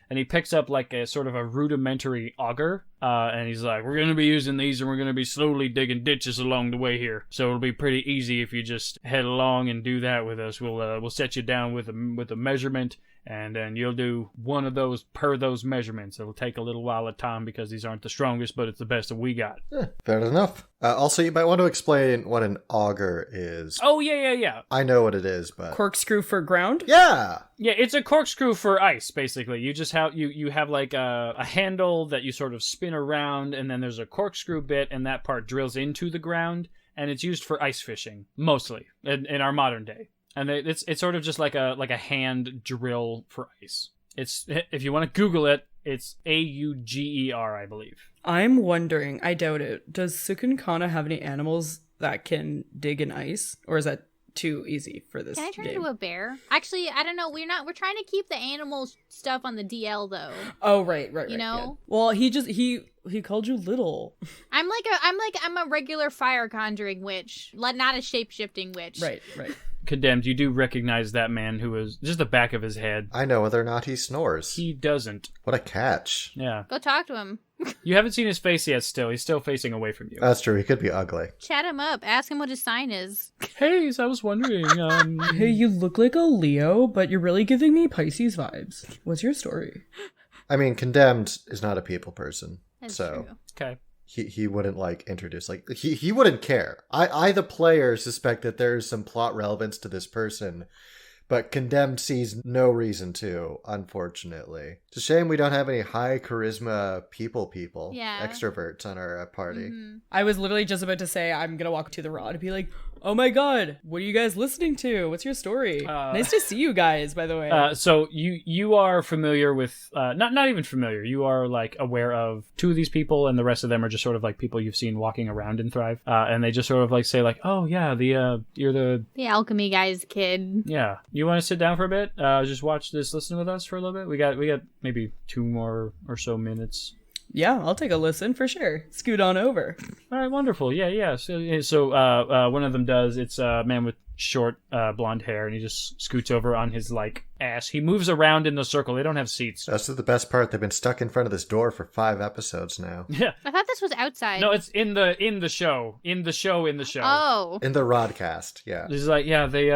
and he picks up like a sort of a rudimentary auger, and he's like, we're going to be using these, and we're going to be slowly digging ditches along the way here. So it'll be pretty easy if you just head along and do that with us. We'll set you down with a measurement, and then you'll do one of those per those measurements. It'll take a little while at time because these aren't the strongest, but it's the best that we got. Fair enough. Also, you might want to explain what an auger is. Oh, yeah. I know what it is, but... Corkscrew for ground? Yeah! Yeah, it's a corkscrew for ice, basically. You just have you have like a handle that you sort of spin around, and then there's a corkscrew bit, and that part drills into the ground, and it's used for ice fishing, mostly, in our modern day. And it's sort of just like a hand drill for ice. It's, if you want to Google it, it's Auger, I believe. I'm wondering, I doubt it, does Cukunkana have any animals that can dig in ice? Or is that too easy for this Can I turn game? into a bear? Actually, I don't know. We're trying to keep the animal stuff on the DL though. Oh, right. You know? Yeah. Well, he called you little. I'm a regular fire conjuring witch, not a shape-shifting witch. Right. Condemned, you do recognize that man who is just the back of his head. I know whether or not he snores. He doesn't. What a catch. Yeah. Go talk to him. You haven't seen his face yet still. He's still facing away from you. That's true. He could be ugly. Chat him up. Ask him what his sign is. Hey, so I was wondering, Hey, you look like a Leo, but you're really giving me Pisces vibes. What's your story? I mean, Condemned is not a people person. That's so true. Okay. He wouldn't introduce he wouldn't care. I the player suspect that there is some plot relevance to this person, but Condemned sees no reason to, unfortunately. It's a shame we don't have any high charisma people, Yeah. extroverts on our party. Mm-hmm. I was literally just about to say I'm gonna walk to the rod and be like, oh my god, what are you guys listening to? What's your story? Nice to see you guys, by the way. So you are familiar with not even familiar. You are like aware of 2 of these people, and the rest of them are just sort of like people you've seen walking around in Thrive. And they just sort of like say like, oh yeah, you're the alchemy guy's kid. Yeah. You want to sit down for a bit? Just watch this, listen with us for a little bit. We got maybe 2 more or so minutes. Yeah, I'll take a listen for sure. Scoot on over. All right, wonderful. Yeah. So one of them does. It's a man with short blonde hair, and he just scoots over on his like ass. He moves around in the circle. They don't have seats. That's the best part. They've been stuck in front of this door for 5 episodes now. Yeah. I thought this was outside. No, it's in the show. In the show. Oh. In the Rodcast, yeah. It's like, yeah, they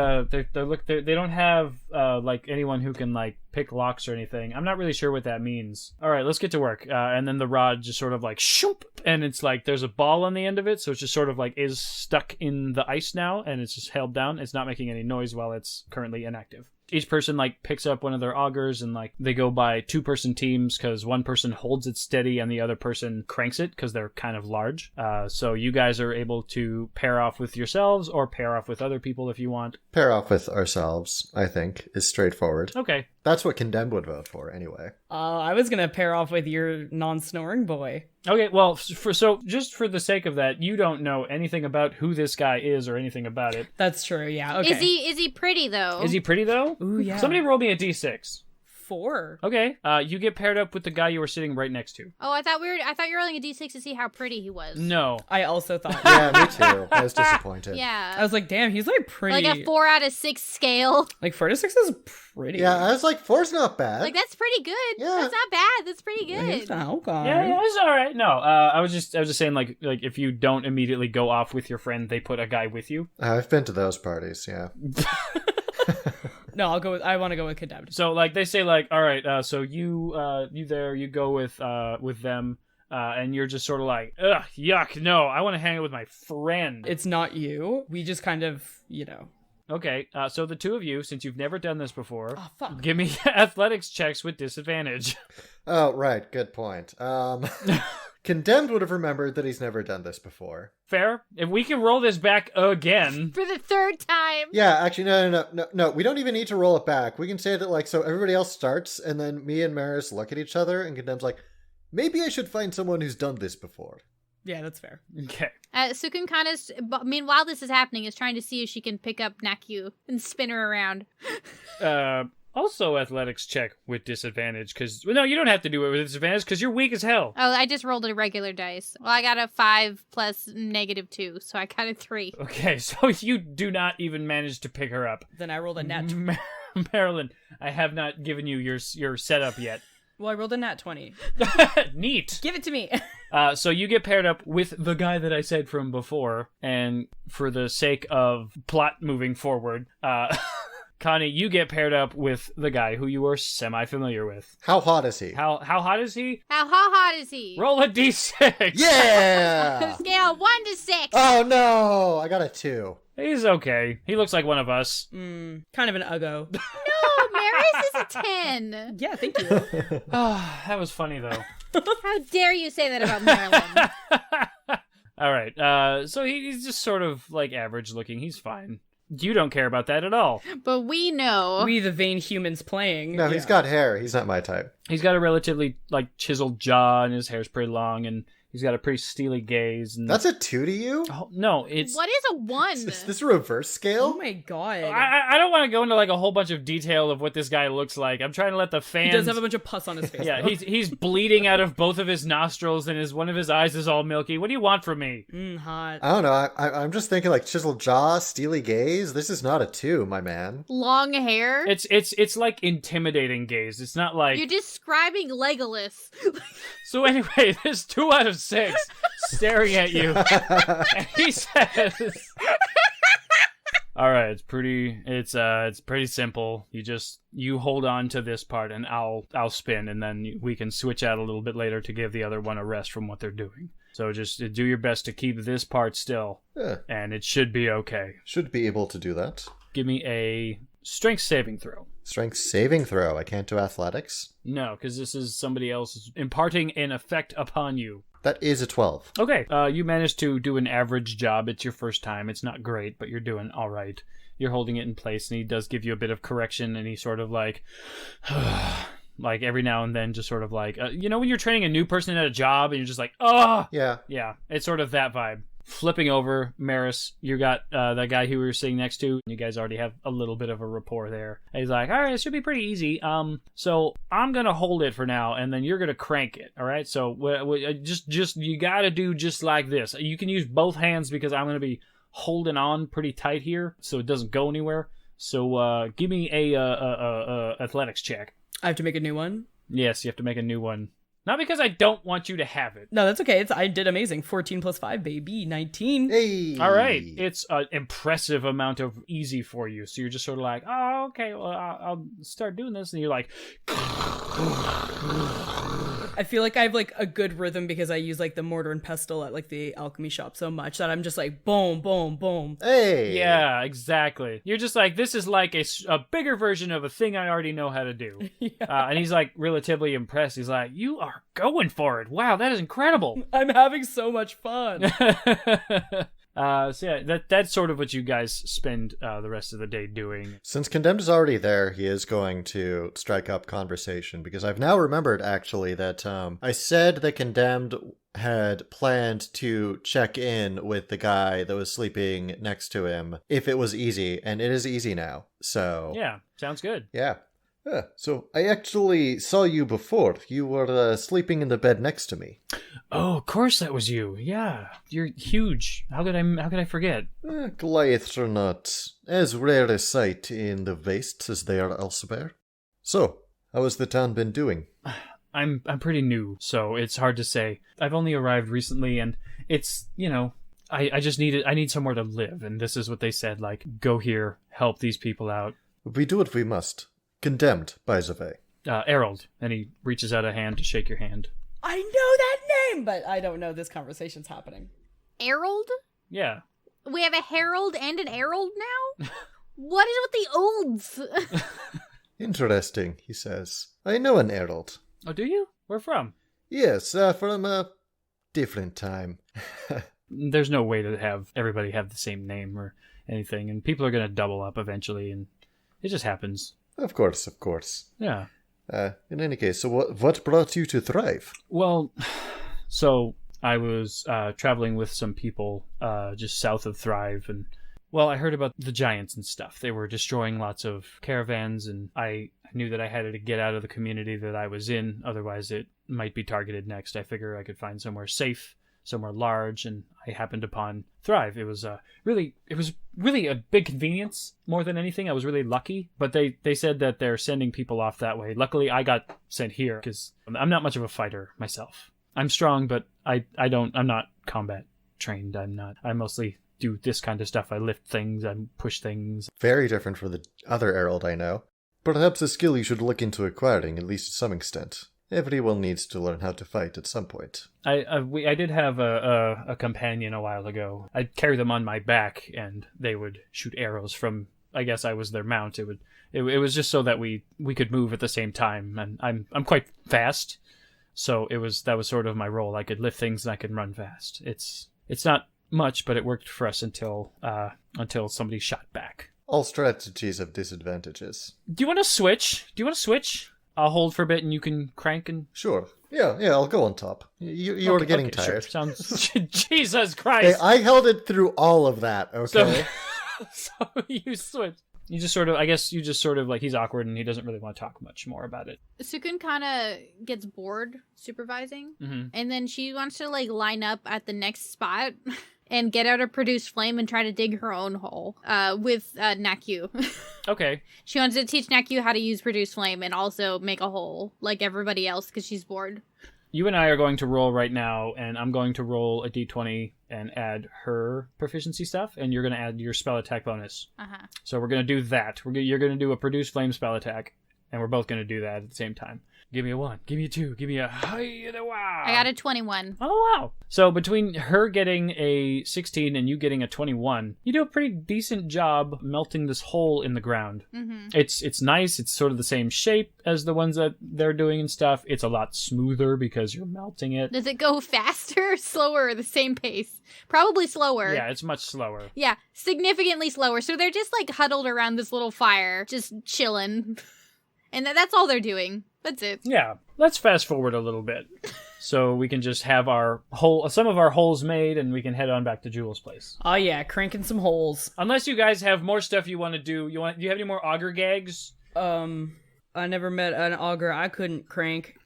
don't have like anyone who can like pick locks or anything. I'm not really sure what that means. All right, let's get to work. And then the rod just sort of like shoop, and it's like there's a ball on the end of it, so it's just sort of like is stuck in the ice now, and it's just held down. It's not making any noise while it's currently inactive. Each person like picks up one of their augers, and like they go by 2-person teams because one person holds it steady and the other person cranks it because they're kind of large. So you guys are able to pair off with yourselves or pair off with other people if you want. Pair off with ourselves, I think, is straightforward. Okay. That's what Condemned would vote for, anyway. I was gonna pair off with your non-snoring boy. Okay, well, so just for the sake of that, you don't know anything about who this guy is or anything about it. That's true, yeah, okay. Is he pretty, though? Is he pretty, though? Ooh, yeah. Somebody roll me a d6. 4. Okay, you get paired up with the guy you were sitting right next to. Oh, I thought you were rolling a d6 to see how pretty he was. No. I also thought. Yeah, me too. I was disappointed. Yeah. I was like, damn, he's like pretty. Like a 4 out of 6 scale. Like 4 to 6 is pretty. Yeah, I was like, 4's not bad. Like, that's pretty good. Yeah. That's not bad. That's pretty good. He's not okay. Yeah, it's all right. No, I was just saying, like if you don't immediately go off with your friend, they put a guy with you. I've been to those parties, yeah. No, I want to go with Condemned. So like they say, like, all right, so you go with them. And you're just sort of like, ugh, yuck, no, I want to hang out with my friend. It's not you. We just kind of, Okay, so the two of you, since you've never done this before, Oh, fuck. give me athletics checks with disadvantage. Oh, right, good point. Condemned would have remembered that he's never done this before. Fair? If we can roll this back again. For the 3rd time. Yeah, actually, no. We don't even need to roll it back. We can say that, like, so everybody else starts, and then me and Meris look at each other, and Condemned's like, maybe I should find someone who's done this before. Yeah, that's fair. Okay. Sukunkana's, meanwhile this is happening, is trying to see if she can pick up Naku and spin her around. Also athletics check with disadvantage, because, no, you don't have to do it with disadvantage, because you're weak as hell. Oh, I just rolled a regular dice. Well, I got a 5 plus -2, so I got a 3. Okay, so you do not even manage to pick her up. Then I rolled a nat. Marilyn, I have not given you your setup yet. Well, I rolled a nat 20. Neat. Give it to me. So you get paired up with the guy that I said from before, and for the sake of plot moving forward, Connie, you get paired up with the guy who you are semi-familiar with. How hot is he? How hot is he? How hot is he? Roll a d6. Yeah! Scale 1 to 6. Oh, no! I got a 2. He's okay. He looks like one of us. Kind of an uggo. No, Meris is a 10. Yeah, thank you. That was funny, though. How dare you say that about Marilyn? All right. So he's just sort of like average looking. He's fine. You don't care about that at all. But we know. We, the vain humans playing. No, he's got hair. He's not my type. He's got a relatively like chiseled jaw, and his hair's pretty long, and he's got a pretty steely gaze. And That's a 2 to you? oh, no, it's. What is a 1? Is this a reverse scale? Oh my god. I don't want to go into like a whole bunch of detail of what this guy looks like. I'm trying to let the He fans. does have a bunch of pus on his face. Yeah, though. he's bleeding out of both of his nostrils, and one of his eyes is all milky. What do you want from me? Hot. I don't know. I'm just thinking like chiseled jaw, steely gaze. This is not a 2, my man. Long hair? It's like intimidating gaze. It's not like. You're describing Legolas. So anyway, there's 2 out of 6 staring at you, and he says, "All right, it's pretty simple. You hold on to this part, and I'll spin, and then we can switch out a little bit later to give the other one a rest from what they're doing. So just do your best to keep this part still, and it should be okay. Should be able to do that. Give me a strength saving throw." Strength saving throw. I can't do athletics. No, because this is somebody else imparting an effect upon you. That is a 12. Okay, you managed to do an average job. It's your first time. It's not great, but you're doing all right. You're holding it in place, and he does give you a bit of correction, and he sort of like, like every now and then just sort of like, when you're training a new person at a job, and you're just like, oh! Yeah. Yeah, it's sort of that vibe. Flipping over, Meris, you got that guy who we were sitting next to. You guys already have a little bit of a rapport there. And he's like, all right, it should be pretty easy. So I'm going to hold it for now, and then you're going to crank it, all right? So just you got to do just like this. You can use both hands because I'm going to be holding on pretty tight here so it doesn't go anywhere. So give me a athletics check. I have to make a new one? Yes, you have to make a new one. Not because I don't want you to have it. No, that's okay. I did amazing. 14 plus 5, baby. 19. Hey. All right. It's an impressive amount of easy for you. So you're just sort of like, oh, okay, well, I'll start doing this. And you're like... I feel like I have like a good rhythm because I use like the mortar and pestle at like the alchemy shop so much that I'm just like boom, boom, boom. Hey. Yeah, exactly. You're just like, this is like a bigger version of a thing I already know how to do. Yeah. And he's like relatively impressed. He's like, you are going for it. Wow, that is incredible. I'm having so much fun. So yeah, that's sort of what you guys spend the rest of the day doing. Since Condemned is already there, he is going to strike up conversation, because I've now remembered, actually, that I said that Condemned had planned to check in with the guy that was sleeping next to him if it was easy, and it is easy now. So Yeah, sounds good. yeah. So I actually saw you before. You were sleeping in the bed next to me. Oh, of course that was you. Yeah, you're huge. How could I forget? Goliaths are not as rare a sight in the wastes as they are elsewhere. So, how has the town been doing? I'm pretty new, so it's hard to say. I've only arrived recently, and it's, I need somewhere to live, and this is what they said, like, go here, help these people out. We do what we must. Condemned, by the way. Errol, and he reaches out a hand to shake your hand. I know that name, but I don't know this conversation's happening. Herald? Yeah. We have a herald and an herald now? What is with the olds? Interesting, he says. I know an herald. Oh, do you? Where from? Yes, from a different time. There's no way to have everybody have the same name or anything, and people are going to double up eventually, and it just happens. Of course. Yeah. In any case, so what brought you to Thrive? Well, so I was traveling with some people just south of Thrive, and well, I heard about the giants and stuff. They were destroying lots of caravans, and I knew that I had to get out of the community that I was in, otherwise it might be targeted next. I figure I could find somewhere safe, somewhere large, and I happened upon Thrive. It was really a big convenience more than anything. I was really lucky, but they said that they're sending people off that way. Luckily, I got sent here because I'm not much of a fighter myself. I'm strong, but I'm not combat trained. I mostly do this kind of stuff. I lift things, I push things. Very different from the other herald I know. Perhaps a skill you should look into acquiring, at least to some extent. Everyone needs to learn how to fight at some point. I did have a companion a while ago. I'd carry them on my back, and they would shoot arrows from. I guess I was their mount. It was just so that we could move at the same time, and I'm quite fast, so that was sort of my role. I could lift things and I could run fast. It's not much, but it worked for us until somebody shot back. All strategies have disadvantages. Do you want to switch? I'll hold for a bit and you can crank and... Sure. Yeah, I'll go on top. You are getting tired. Sure. Sounds... Jesus Christ! Hey, I held it through all of that, okay? So you switch. You just sort of like, he's awkward and he doesn't really want to talk much more about it. Sukunkana gets bored supervising, Mm-hmm. and then she wants to like line up at the next spot and get out a produce flame and try to dig her own hole with Nakyu. Okay. She wants to teach Nakyu how to use produce flame and also make a hole like everybody else because she's bored. You and I are going to roll right now, and I'm going to roll a d20 and add her proficiency stuff, and you're going to add your spell attack bonus. Uh-huh. So we're going to do that. You're going to do a produce flame spell attack, and we're both going to do that at the same time. Give me a 1. Give me a 2. Give me a... Wow. I got a 21. Oh, wow. So between her getting a 16 and you getting a 21, you do a pretty decent job melting this hole in the ground. Mm-hmm. It's nice. It's sort of the same shape as the ones that they're doing and stuff. It's a lot smoother because you're melting it. Does it go faster or slower or the same pace? Probably slower. Yeah, it's much slower. Yeah, significantly slower. So they're just like huddled around this little fire, just chilling. And that's all they're doing. That's it. Yeah. Let's fast forward a little bit. So we can just have some of our holes made, and we can head on back to Jewel's place. Oh yeah, cranking some holes. Unless you guys have more stuff you want to do. Do you have any more auger gags? I never met an auger I couldn't crank.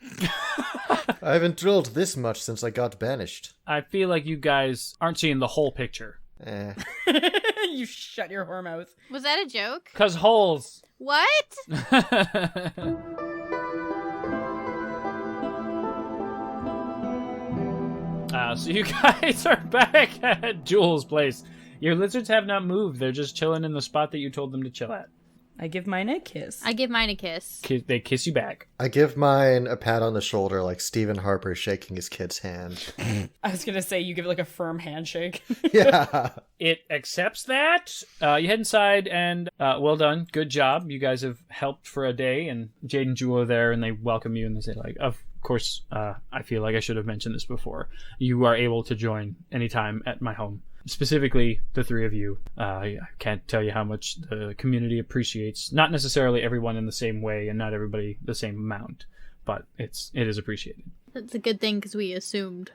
I haven't drilled this much since I got banished. I feel like you guys aren't seeing the whole picture. You shut your whore mouth. Was that a joke? 'Cause holes. What? So you guys are back at Jules' place. Your lizards have not moved. They're just chilling in the spot that you told them to chill at. I give mine a kiss. I give mine a kiss. They kiss you back. I give mine a pat on the shoulder like Stephen Harper shaking his kid's hand. I was gonna say you give it like a firm handshake. Yeah. It accepts that. You head inside, and well done. Good job. You guys have helped for a day, and Jade and Jewel are there, and they welcome you, and they say, like, of course, I feel like I should have mentioned this before. You are able to join anytime at my home. Specifically, the three of you. I can't tell you how much the community appreciates, not necessarily everyone in the same way, and not everybody the same amount, but it is appreciated. That's a good thing because we assumed.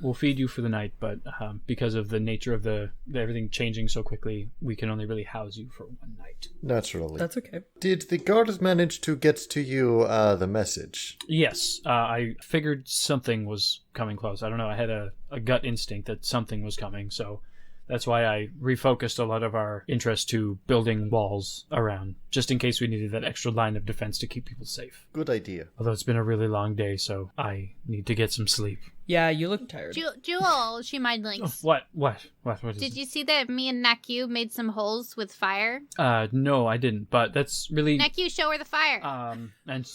We'll feed you for the night, but because of the nature of the everything changing so quickly, we can only really house you for one night. Naturally. That's okay. Did the guards manage to get to you the message? Yes, I figured something was coming close. I don't know, I had a gut instinct that something was coming, so that's why I refocused a lot of our interest to building walls around, just in case we needed that extra line of defense to keep people safe. Good idea. Although it's been a really long day, so I need to get some sleep. Yeah, you look tired. Jewel, she mind links. What is Did it? you see that me and Naku made some holes with fire? No, I didn't, but that's really... Naku, show her the fire. And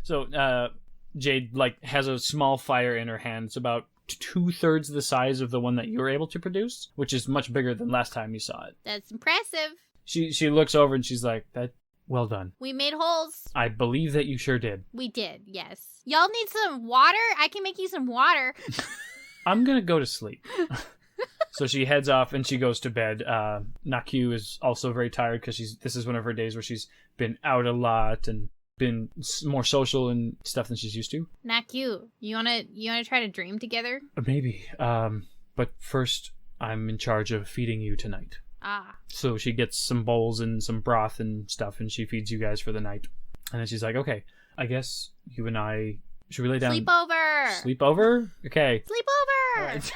so, Jade, has a small fire in her hand. It's about 2/3 the size of the one that you were able to produce, which is much bigger than last time you saw it. That's impressive. She looks over and she's like, well done. We made holes. I believe that you sure did. We did, yes. Y'all need some water? I can make you some water. I'm gonna go to sleep. So she heads off and she goes to bed. Naku is also very tired because this is one of her days where she's been out a lot and been more social and stuff than she's used to. Naku, you wanna try to dream together? Maybe. But first, I'm in charge of feeding you tonight. Ah. So she gets some bowls and some broth and stuff, and she feeds you guys for the night. And then she's like, okay, I guess you and I, should we lay down? Sleepover! Sleepover? Okay. Sleepover! All right.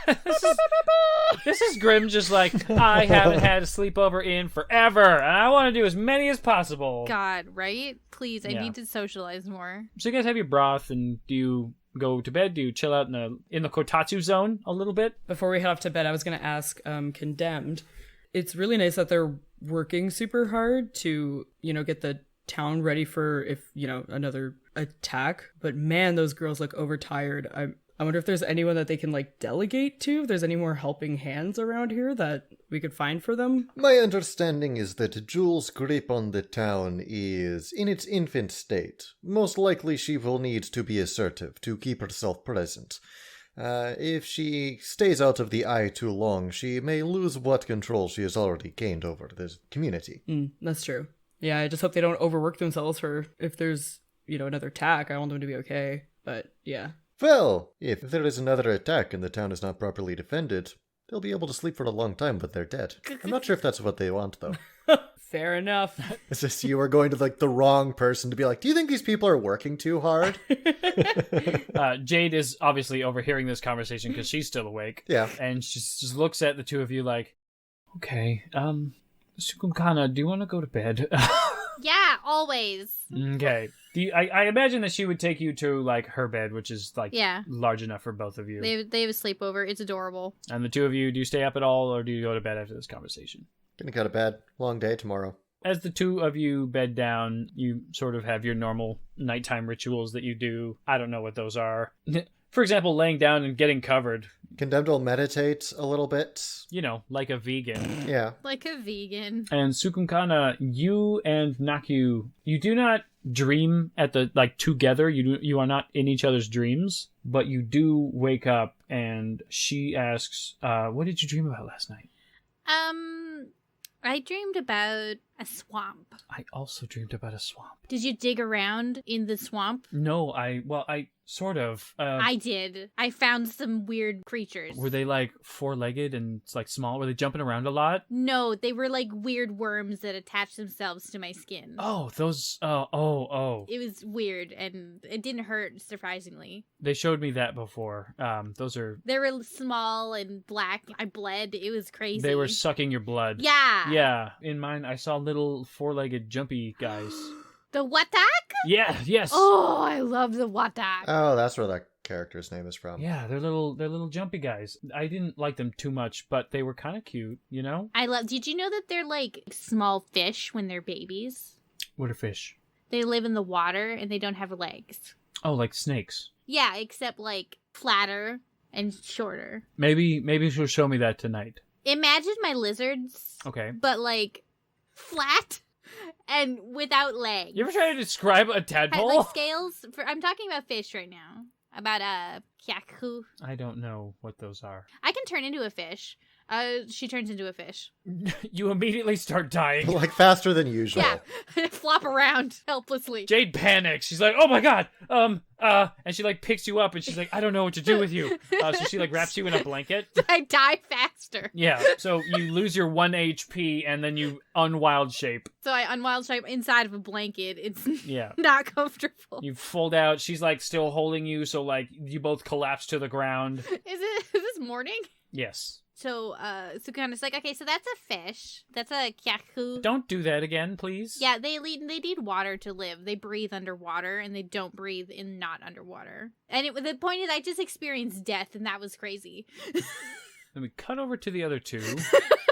This is Grim just like, I haven't had a sleepover in forever, and I want to do as many as possible. God, right? Please, I Yeah. need to socialize more. So you guys have your broth, and do you go to bed? Do you chill out in the Kotatsu zone a little bit? Before we head off to bed, I was going to ask Condemned. It's really nice that they're working super hard to, get the town ready for if, another attack. But man, those girls look overtired. I wonder if there's anyone that they can delegate to, if there's any more helping hands around here that we could find for them. My understanding is that Jules' grip on the town is in its infant state. Most likely she will need to be assertive to keep herself present. If she stays out of the eye too long, she may lose what control she has already gained over the community. That's true. Yeah, I just hope they don't overwork themselves for if there's, another attack. I want them to be okay. But yeah. Well, if there is another attack and the town is not properly defended, they'll be able to sleep for a long time, but they're dead. I'm not sure if that's what they want, though. Fair enough. It's just you are going to the wrong person to be like, do you think these people are working too hard? Jade is obviously overhearing this conversation because she's still awake. Yeah. And she just looks at the two of you like, okay, Cukunkana, do you want to go to bed? Yeah, always. Okay. I imagine that she would take you to her bed, which is large enough for both of you. They have a sleepover. It's adorable. And the two of you, do you stay up at all, or do you go to bed after this conversation? Gonna go to bed. Long day tomorrow. As the two of you bed down, you sort of have your normal nighttime rituals that you do. I don't know what those are. For example, laying down and getting covered. Condemned will meditate a little bit. Like a vegan. Yeah. Like a vegan. And Cukunkana, you and Naku, you do not dream at the together. You are not in each other's dreams, but you do wake up and she asks, what did you dream about last night? I dreamed about a swamp. I also dreamed about a swamp. Did you dig around in the swamp? No, Sort of. I did. I found some weird creatures. Were they like four-legged and like small? Were they jumping around a lot? No, they were like weird worms that attached themselves to my skin. Oh, those. Oh. It was weird, and it didn't hurt, surprisingly. They showed me that before. Those are. They were small and black. I bled. It was crazy. They were sucking your blood. Yeah. Yeah. In mine, I saw little four-legged jumpy guys. The Watak? Yeah. Yes. Oh, I love the Watak. Oh, that's where that character's name is from. Yeah, they're little jumpy guys. I didn't like them too much, but they were kind of cute, you know? Did you know that they're like small fish when they're babies? What are fish? They live in the water and they don't have legs. Oh, like snakes. Yeah, except like flatter and shorter. Maybe she'll show me that tonight. Imagine my lizards, Okay. but like flat and without legs. You ever try to describe a Had, tadpole? like scales? I'm talking about fish right now. About a kyaku. I don't know what those are. I can turn into a fish. She turns into a fish. You immediately start dying. Like faster than usual. Yeah, flop around helplessly. Jade panics. She's like, "Oh my god!" And she like picks you up, and she's like, "I don't know what to do with you." So she like wraps you in a blanket. I die faster. Yeah. So you lose your 1 HP, and then you unwild shape. So I unwild shape inside of a blanket. It's Yeah. not comfortable. You fold out. She's like still holding you, so like you both collapse to the ground. Is this morning? Yes. So Sukunkana's like, okay, so that's a fish. That's a kyaku. Don't do that again, please. Yeah, they need water to live. They breathe underwater, and they don't breathe in not underwater. And the point is, I just experienced death, and that was crazy. Then we cut over to the other two.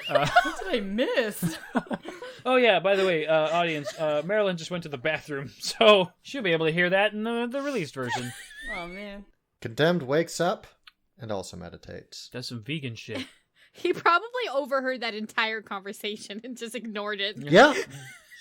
What did I miss? Oh yeah, by the way, audience, Marilyn just went to the bathroom, so she'll be able to hear that in the released version. Oh, man. Condemned wakes up and also meditates. Does some vegan shit. He probably overheard that entire conversation and just ignored it. Yeah.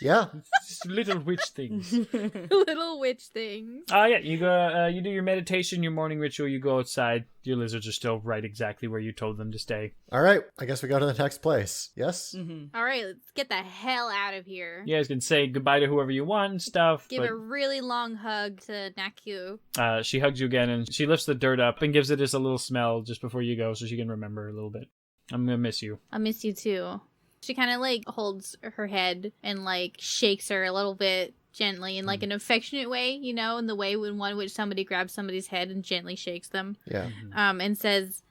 Yeah. Just little witch things. Little witch things. Yeah, you go. You do your meditation, your morning ritual. You go outside. Your lizards are still right exactly where you told them to stay. All right. I guess we go to the next place. Yes? Mm-hmm. All right, let's get the hell out of here. You guys can say goodbye to whoever you want and stuff. Give a really long hug to Nakyu. She hugs you again, and she lifts the dirt up and gives it just a little smell just before you go, so she can remember a little bit. I'm gonna miss you. I'll miss you too. She kind of like holds her head and like shakes her a little bit gently in like an affectionate way, you know, in the way when one which somebody grabs somebody's head and gently shakes them. Yeah. And says,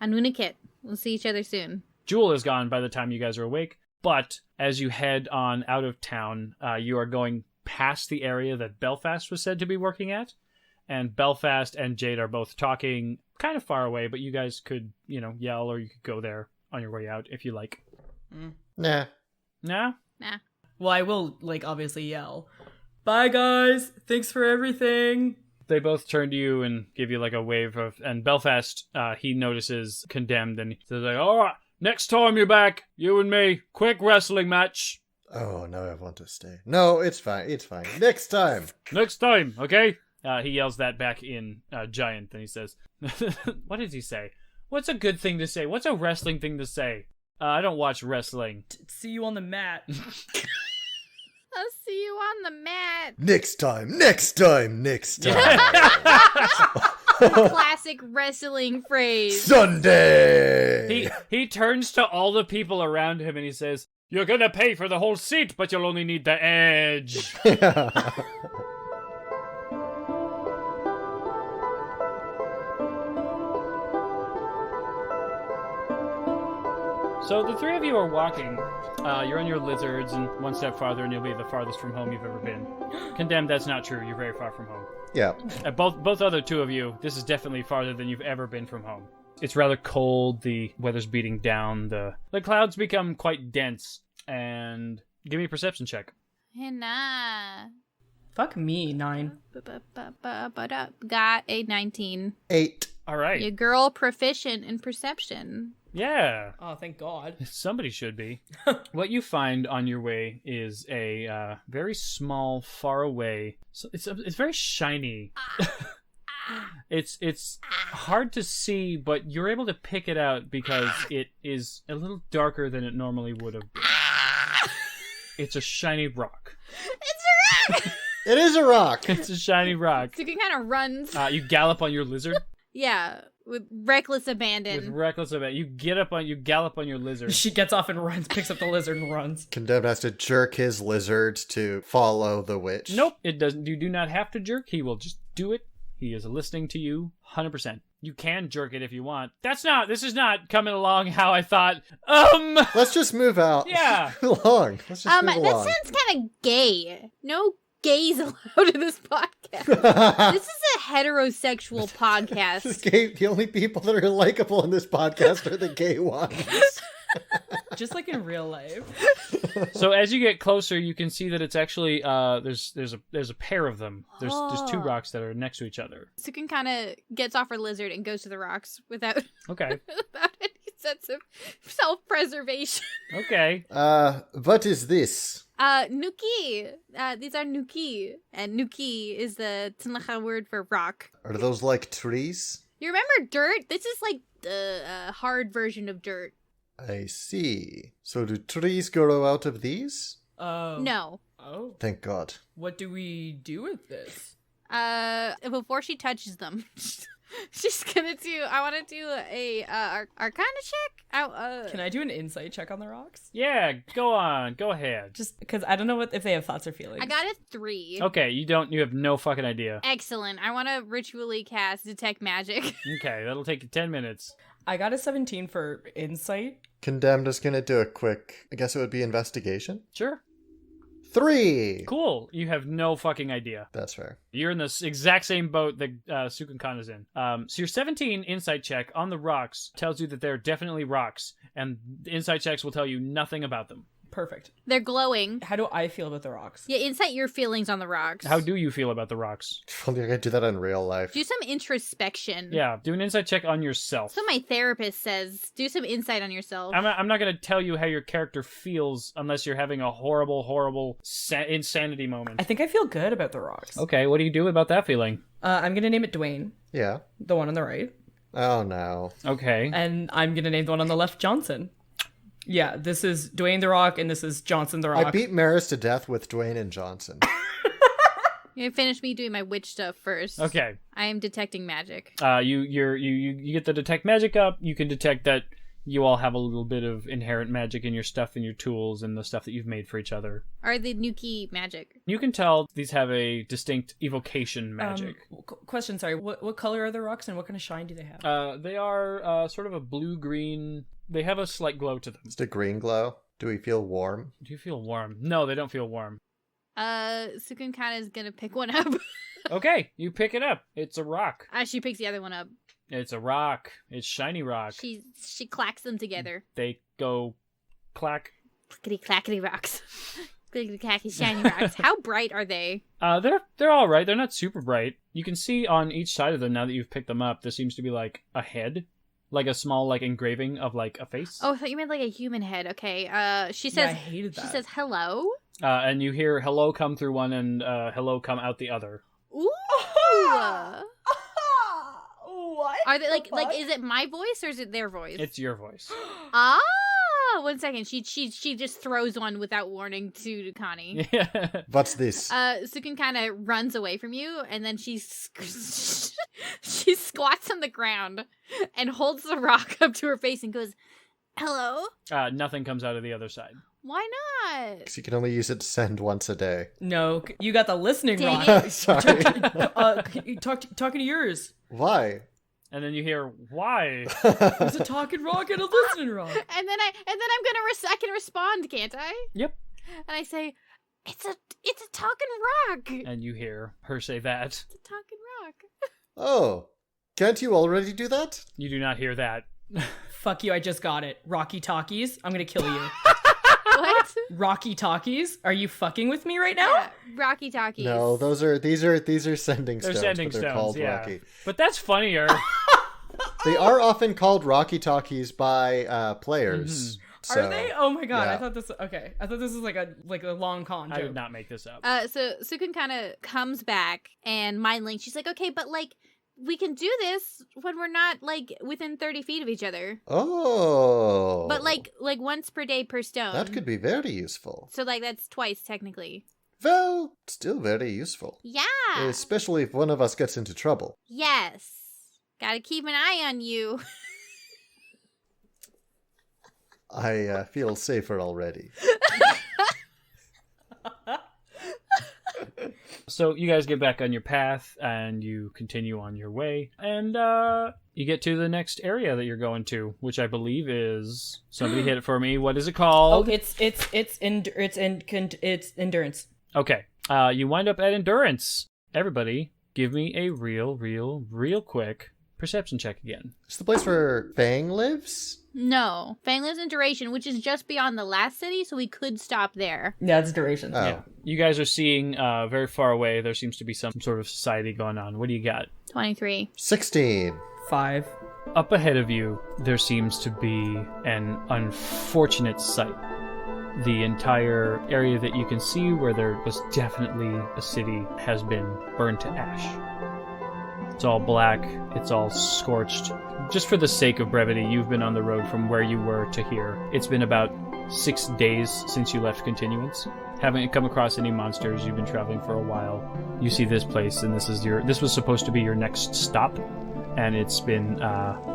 Anunikit, we'll see each other soon. Jewel is gone by the time you guys are awake, but as you head on out of town, you are going past the area that Belfast was said to be working at, and Belfast and Jade are both talking kind of far away, but you guys could, yell, or you could go there on your way out if you like. Nah. Nah? Nah. Well, I will, obviously yell, "Bye, guys! Thanks for everything!" They both turn to you and give you, a wave of... And Belfast, he notices Condemned, and he says, "All right, next time you're back, you and me, quick wrestling match." Oh, no, I want to stay. No, it's fine. It's fine. Next time. Next time, okay? He yells that back in Giant, and he says... What does he say? What's a good thing to say? What's a wrestling thing to say? I don't watch wrestling. See you on the mat. I'll see you on the mat. Next time. Next time. Next time. Classic wrestling phrase. Sunday. He turns to all the people around him and he says, "You're gonna pay for the whole seat, but you'll only need the edge." So the three of you are walking. You're on your lizards, and one step farther and you'll be the farthest from home you've ever been. Condemned, that's not true. You're very far from home. Yeah. Both other two of you, this is definitely farther than you've ever been from home. It's rather cold. The weather's beating down. The clouds become quite dense. And give me a perception check. Nah. Fuck me, 9. Got a 19. 8. All right. Your girl proficient in perception. Yeah. Oh, thank God. Somebody should be. What you find on your way is a very small, far away. So it's very shiny. It's hard to see, but you're able to pick it out because it is a little darker than it normally would have been. It's a shiny rock. It's a rock! It is a rock. It's a shiny rock. Cukunkana runs. You gallop on your lizard Yeah, with reckless abandon. with reckless abandon. You gallop on your lizard. She gets off and runs, picks up the lizard and runs. Condemned has to jerk his lizard to follow the witch. Nope, it doesn't. You do not have to jerk. He will just do it. He is listening to you 100%. You can jerk it if you want. This is not coming along how I thought. Let's just move out. Yeah. Move along. Let's just move That along. sounds kind of gay. No gays allowed in this podcast. This is a heterosexual podcast. The only people that are likable in this podcast are the gay ones. Just like in real life. So as you get closer, you can see that it's actually there's a pair of them. There's two rocks that are next to each other. Cukunkana gets off her lizard and goes to the rocks without Okay. without any sense of self-preservation. Okay. What is this? Nuki. These are Nuki. And Nuki is the Tanaha word for rock. Are those like trees? You remember dirt? This is like the hard version of dirt. I see. So do trees grow out of these? Oh. No. Oh. Thank God. What do we do with this? Before she touches them, she's gonna do. I want to do a Arcana check. Can I do an insight check on the rocks? Yeah, go on. Go ahead. Just because I don't know if they have thoughts or feelings. I got a 3. Okay, you have no fucking idea. Excellent. I want to ritually cast detect magic. Okay, that'll take you 10 minutes. I got a 17 for insight. Condemned is going to do a quick, I guess it would be investigation. Sure. 3! Cool. You have no fucking idea. That's fair. You're in the exact same boat that Cukunkana's in. So your 17 insight check on the rocks tells you that they're definitely rocks, and the insight checks will tell you nothing about them. Perfect. They're glowing. How do I feel about the rocks? Yeah, insight your feelings on the rocks. How do you feel about the rocks? If only I could do that in real life. Do some introspection. Yeah, do an insight check on yourself. So my therapist says, do some insight on yourself. I'm not going to tell you how your character feels unless you're having a horrible insanity moment. I think I feel good about the rocks. Okay, what do you do about that feeling? I'm going to name it Dwayne, Yeah. the one on the right. Oh no. Okay. And I'm going to name the one on the left Johnson. Yeah, this is Dwayne the Rock, and this is Johnson the Rock. I beat Meris to death with Dwayne and Johnson. You finish me doing my witch stuff first. Okay. I am detecting magic. You get the detect magic up. You can detect that you all have a little bit of inherent magic in your stuff and your tools and the stuff that you've made for each other. Are they Nuki magic? You can tell these have a distinct evocation magic. Question, sorry. What color are the rocks, and what kind of shine do they have? They are sort of a blue-green. They have a slight glow to them. Just a green glow. Do we feel warm? Do you feel warm? No, they don't feel warm. Sukunkana is gonna pick one up. Okay, you pick it up. It's a rock. She picks the other one up. It's a rock. It's shiny rock. She clacks them together. They go clack. Clickety clackety rocks. Clickety clackety shiny rocks. How bright are they? They're all right. They're not super bright. You can see on each side of them now that you've picked them up. There seems to be like a head, like a small like engraving of like a face. Oh, I thought you meant like a human head. Okay. She says. Yeah, I hated that. She says hello. And you hear hello come through one and hello come out the other. Ooh. What? Are they like is it my voice or is it their voice? It's your voice. Ah, 1 second. She just throws one without warning to Connie. Yeah. What's this? Sukun kind of runs away from you, and then she squats on the ground and holds the rock up to her face and goes, "Hello." Nothing comes out of the other side. Why not? Because you can only use it to send once a day. No, you got the listening Dang rock. it. Sorry. Talking to yours. Why? And then you hear, why? There's a talking rock and a listening rock. And then I can respond, can't I? Yep. And I say, "It's a talking rock." And you hear her say that. It's a talking rock. Oh. Can't you already do that? You do not hear that. Fuck you, I just got it. Rocky Talkies, I'm gonna kill you. What? Rocky Talkies? Are you fucking with me right now? Yeah, Rocky talkies. No, these are sending They're stones, sending but they're stones, called yeah. Rocky. But that's funnier. They are often called Rocky Talkies by players. So, Are they? Oh my god, yeah. I thought this was like a long con I joke. did not make this up. So Sukun kind of comes back and mind link. She's like, "Okay, but like we can do this when we're not like within 30 feet of each other. Oh. But like once per day per stone. That could be very useful. So like that's twice technically. Well, still very useful. Yeah. Especially if one of us gets into trouble. Yes. Gotta keep an eye on you. I feel safer already. So you guys get back on your path and you continue on your way, and you get to the next area that you're going to, which I believe is, somebody hit it for me. What is it called? Oh, it's endurance. Okay. You wind up at endurance. Everybody, give me a real quick perception check again. It's the place where Fang lives? No. Fang lives in Duration, which is just beyond the last city, so we could stop there. Yeah, it's duration. Oh. Yeah. You guys are seeing very far away. There seems to be some sort of society going on. What do you got? 23. 16. 5. Up ahead of you, there seems to be an unfortunate sight. The entire area that you can see where there was definitely a city has been burned to ash. It's all black, it's all scorched. Just for the sake of brevity, you've been on the road from where you were to here. It's been about 6 days since you left Continuance. Haven't come across any monsters, you've been traveling for a while. You see this place, and this was supposed to be your next stop, and it's been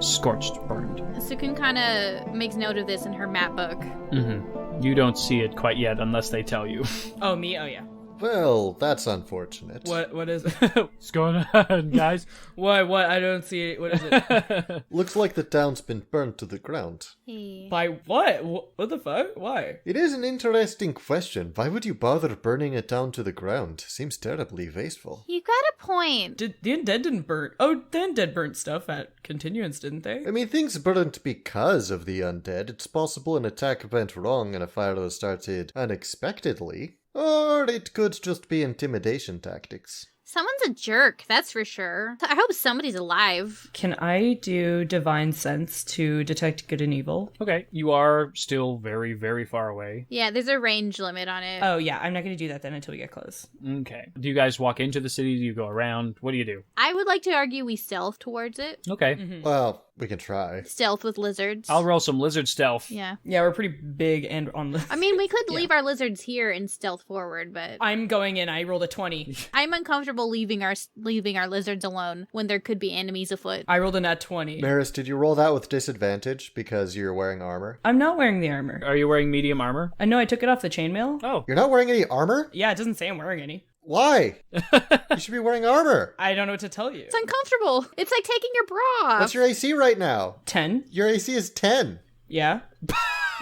scorched, burned. Cukunkana makes note of this in her map book. Mm-hmm. You don't see it quite yet unless they tell you. Oh, me? Oh, yeah. Well, that's unfortunate. What is it? What's going on, guys? What? I don't see it. What is it? Looks like the town's been burnt to the ground. Hey. By what? What the fuck? Why? It is an interesting question. Why would you bother burning a town to the ground? Seems terribly wasteful. You got a point. The undead didn't burn. Oh, the undead burnt stuff at Continuance, didn't they? I mean, things burnt because of the undead. It's possible an attack went wrong and a fire was started unexpectedly. Or it could just be intimidation tactics. Someone's a jerk, that's for sure. I hope somebody's alive. Can I do Divine Sense to detect good and evil? Okay, you are still very, very far away. Yeah, there's a range limit on it. Oh, yeah. I'm not going to do that then until we get close. Okay. Do you guys walk into the city? Do you go around? What do you do? I would like to argue we stealth towards it. Okay. Well, we can try. Stealth with lizards. I'll roll some lizard stealth. Yeah. Yeah, we're pretty big and on the... I mean, we could leave our lizards here and stealth forward, but I'm going in. I rolled a 20. I'm uncomfortable leaving our lizards alone when there could be enemies afoot. I rolled a nat 20. Maris, did you roll that with disadvantage because you're wearing armor? I'm not wearing the armor. Are you wearing medium armor? I know I took it off the chainmail. Oh. You're not wearing any armor? Yeah, it doesn't say I'm wearing any. Why? You should be wearing armor. I don't know what to tell you. It's uncomfortable. It's like taking your bra off. What's your AC right now? 10? Your AC is 10. Yeah.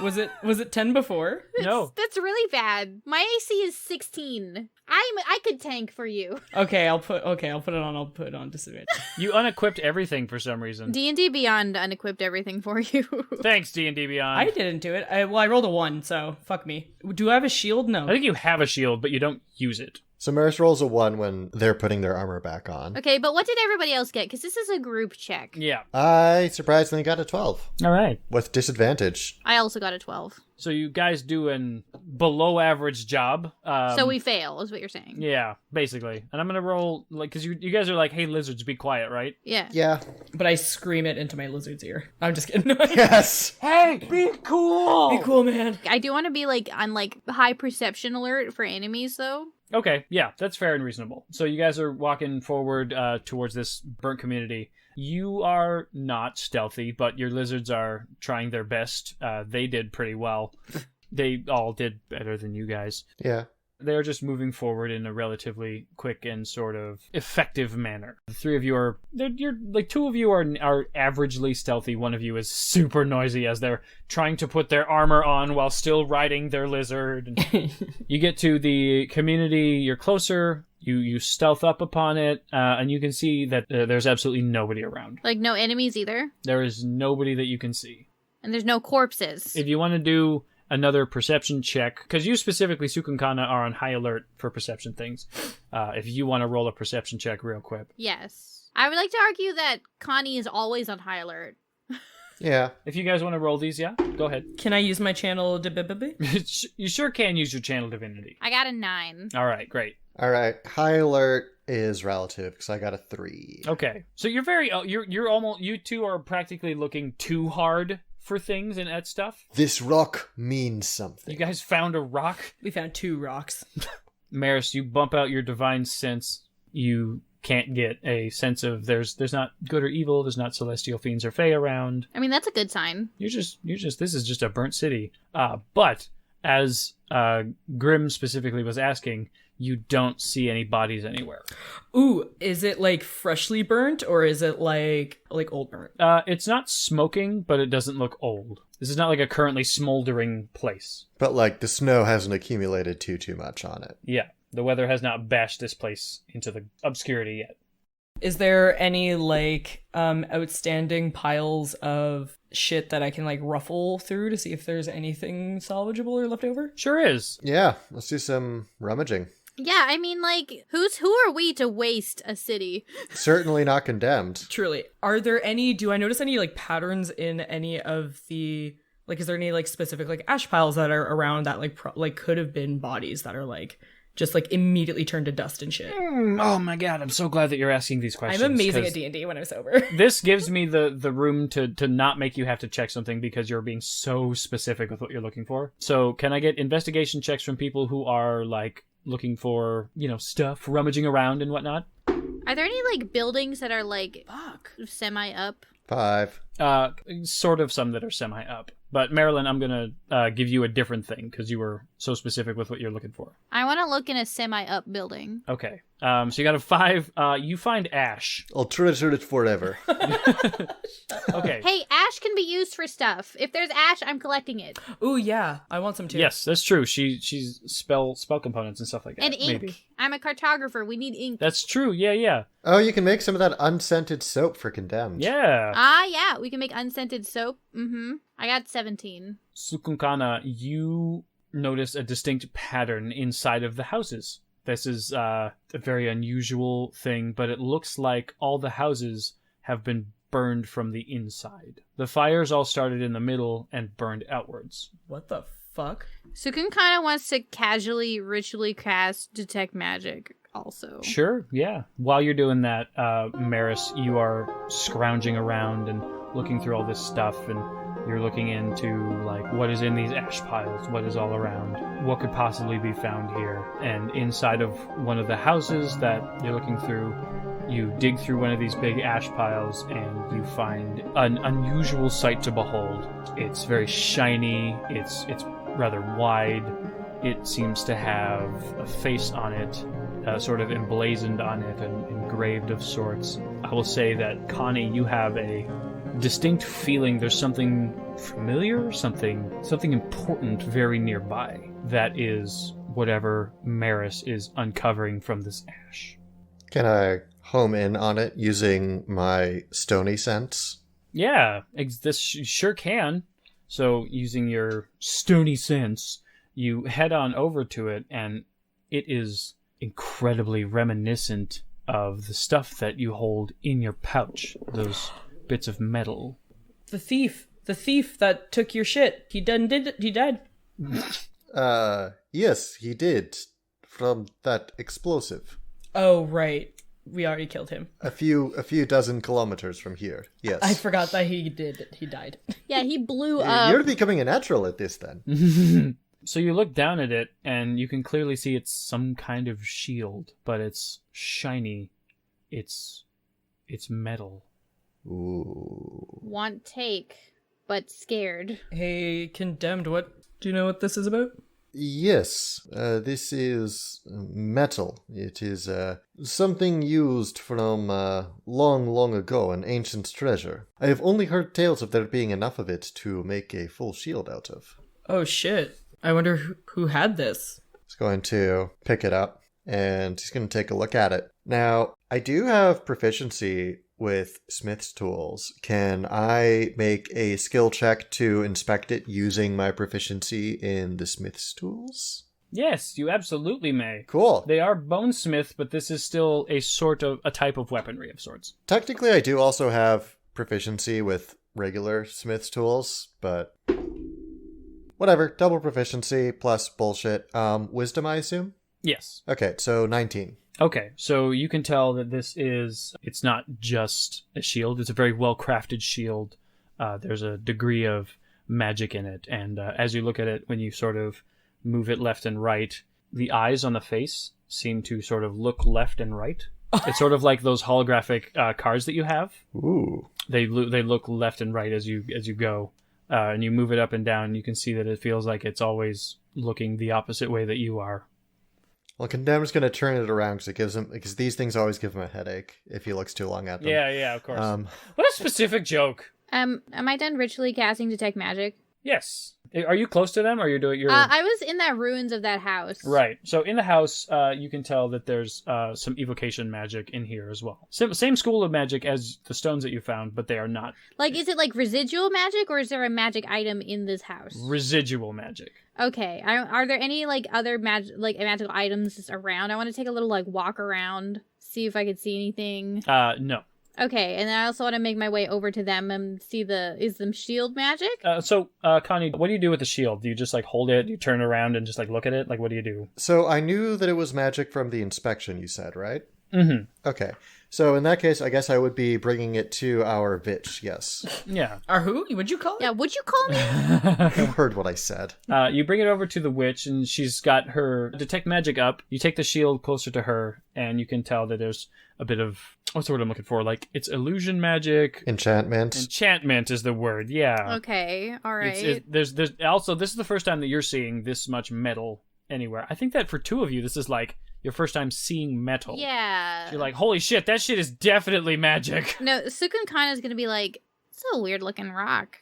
Was it 10 before? No. That's really bad. My AC is 16. I could tank for you. Okay, I'll put it on disadvantage. You unequipped everything for some reason. D&D Beyond unequipped everything for you. Thanks, D&D Beyond. I didn't do it. I rolled a 1, so fuck me. Do I have a shield? No. I think you have a shield, but you don't use it. So Maris rolls a 1 when they're putting their armor back on. Okay, but what did everybody else get? Because this is a group check. Yeah. I surprisingly got a 12 All right. with disadvantage. I also got a 12. So you guys do an below average job. So we fail, is what you're saying. Yeah, basically. And I'm going to roll, like, because you guys are like, hey, lizards, be quiet, right? Yeah. Yeah. But I scream it into my lizard's ear. I'm just kidding. Yes. Hey, be cool! Be cool, man. I do want to be like on like high perception alert for enemies though. Okay, yeah, that's fair and reasonable. So you guys are walking forward towards this burnt community. You are not stealthy, but your lizards are trying their best. They did pretty well. They all did better than you guys. Yeah. They're just moving forward in a relatively quick and sort of effective manner. The three of you are, you're like, two of you are averagely stealthy. One of you is super noisy as they're trying to put their armor on while still riding their lizard. You get to the community, you're closer, you stealth up upon it, and you can see that there's absolutely nobody around. Like no enemies either. There is nobody that you can see. And there's no corpses. If you want to do another perception check, because you specifically, Cukunkana, are on high alert for perception things. If you want to roll a perception check real quick. Yes. I would like to argue that Connie is always on high alert. Yeah. If you guys want to roll these, yeah, go ahead. Can I use my channel You sure can use your channel divinity. I got a 9. All right, great. All right. High alert is relative because I got a 3. Okay, so you're very, you're almost, you two are practically looking too hard for things and at stuff. This rock means something. You guys found a rock. We found 2 rocks. Meris, you bump out your divine sense. You can't get a sense of there's not good or evil, there's not celestial fiends or fae around. I mean, that's a good sign. You're just this is just a burnt city. But as Grim specifically was asking, you don't see any bodies anywhere. Ooh, is it like freshly burnt or is it like old burnt? It's not smoking, but it doesn't look old. This is not like a currently smoldering place. But like the snow hasn't accumulated too much on it. Yeah, the weather has not bashed this place into the obscurity yet. Is there any like outstanding piles of shit that I can like ruffle through to see if there's anything salvageable or left over? Sure is. Yeah, let's do some rummaging. Yeah, I mean, like, who are we to waste a city? Certainly not condemned. Truly. Do I notice any like patterns in any of the, like, is there any like specific like ash piles that are around that like could have been bodies that are like just like immediately turned to dust and shit? Oh my god, I'm so glad that you're asking these questions. I'm amazing at D&D when I'm sober. This gives me the room to not make you have to check something because you're being so specific with what you're looking for. So can I get investigation checks from people who are like looking for, stuff, rummaging around and whatnot? Are there any, like, buildings that are, like, semi-up? 5. Sort of some that are semi-up. But Marilyn, I'm going to give you a different thing because you were so specific with what you're looking for. I want to look in a semi-up building. Okay. So you got a 5. You find ash. I'll treasure it forever. Okay. Hey, ash can be used for stuff. If there's ash, I'm collecting it. Ooh, yeah. I want some too. Yes, that's true. She's spell components and stuff like that. And ink. Maybe. I'm a cartographer. We need ink. That's true. Yeah. Oh, you can make some of that unscented soap for condemned. Yeah. Yeah. We can make unscented soap. Mm-hmm. I got 17. Cukunkana, you notice a distinct pattern inside of the houses. This is a very unusual thing, but it looks like all the houses have been burned from the inside. The fires all started in the middle and burned outwards. What the fuck? Cukunkana wants to casually, ritually cast Detect Magic also. Sure, yeah. While you're doing that, Meris, you are scrounging around and looking through all this stuff, and you're looking into, like, what is in these ash piles, what is all around, what could possibly be found here. And inside of one of the houses that you're looking through, you dig through one of these big ash piles and you find an unusual sight to behold. It's very shiny, it's rather wide, it seems to have a face on it, sort of emblazoned on it and engraved of sorts. I will say that, Connie, you have a distinct feeling there's something familiar, something important very nearby. That is whatever Meris is uncovering from this ash. Can I home in on it using my stony sense? Yeah, this sure can. So using your stony sense, you head on over to it, and it is incredibly reminiscent of the stuff that you hold in your pouch, those bits of metal. The thief that took your shit. He died. Yes, he did. From that explosive. Oh, right. We already killed him. A few dozen kilometers from here. Yes. I forgot that he died. Yeah, he blew up. You're becoming a natural at this then. So you look down at it, and you can clearly see it's some kind of shield, but it's shiny. It's metal. Ooh. Want take, but scared. Hey, Condemned, do you know what this is about? Yes, this is metal. It is something used from long ago, an ancient treasure. I have only heard tales of there being enough of it to make a full shield out of. Oh shit. I wonder who had this. He's going to pick it up, and he's going to take a look at it. Now, I do have proficiency with Smith's tools. Can I make a skill check to inspect it using my proficiency in the Smith's tools? Yes, you absolutely may. Cool. They are bonesmith, but this is still a type of weaponry of sorts. Technically, I do also have proficiency with regular Smith's tools, but whatever. Double proficiency plus bullshit. Wisdom, I assume? Yes. Okay, so 19. Okay, so you can tell that it's not just a shield, it's a very well-crafted shield. There's a degree of magic in it, and as you look at it, when you sort of move it left and right, the eyes on the face seem to sort of look left and right. It's sort of like those holographic cards that you have. Ooh. They look left and right as you go, and you move it up and down. And you can see that it feels like it's always looking the opposite way that you are. Well, Condemned's going to turn it around because these things always give him a headache if he looks too long at them. Yeah, of course. What a specific joke. Am I done ritually casting Detect Magic? Yes. Are you close to them, or you're doing? I was in that ruins of that house. Right. So in the house, you can tell that there's some evocation magic in here as well. Same school of magic as the stones that you found, but they are not. Like, is it like residual magic, or is there a magic item in this house? Residual magic. Okay. Are there any like other magical items around? I want to take a little like walk around, see if I could see anything. No. Okay, and then I also want to make my way over to them and see is them shield magic? So, Connie, what do you do with the shield? Do you just, like, hold it? Do you turn around and just, like, look at it? Like, what do you do? So I knew that it was magic from the inspection, you said, right? Mm-hmm. Okay. So in that case, I guess I would be bringing it to our bitch, yes. Yeah. Or who? Would you call it? Yeah, would you call me? You heard what I said. You bring it over to the witch, and she's got her detect magic up. You take the shield closer to her, and you can tell that there's a bit of... What's the word I'm looking for? Like, it's illusion magic. Enchantment. Enchantment is the word, yeah. Okay, all right. There's also, this is the first time that you're seeing this much metal anywhere. I think that for two of you, this is like your first time seeing metal. Yeah. You're like, holy shit, that shit is definitely magic. No, Cukunkana is going to be like, it's a weird looking rock.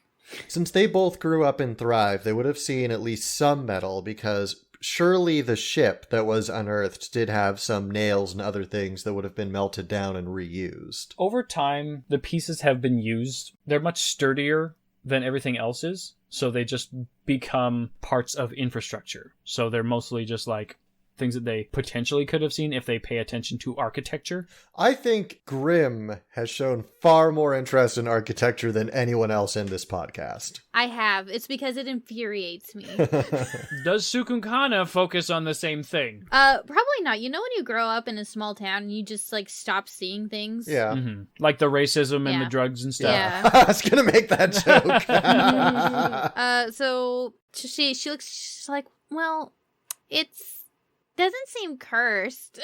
Since they both grew up in Thrive, they would have seen at least some metal because surely the ship that was unearthed did have some nails and other things that would have been melted down and reused. Over time, the pieces have been used. They're much sturdier than everything else is, so they just become parts of infrastructure. So they're mostly just like things that they potentially could have seen if they pay attention to architecture. I think Grim has shown far more interest in architecture than anyone else in this podcast. I have. It's because it infuriates me. Does Cukunkana focus on the same thing? Probably not. You know when you grow up in a small town and you just like stop seeing things? Yeah. Mm-hmm. Like the racism and Yeah. the drugs and stuff. Yeah. I was going to make that joke. So she looks, she's like, well, doesn't seem cursed.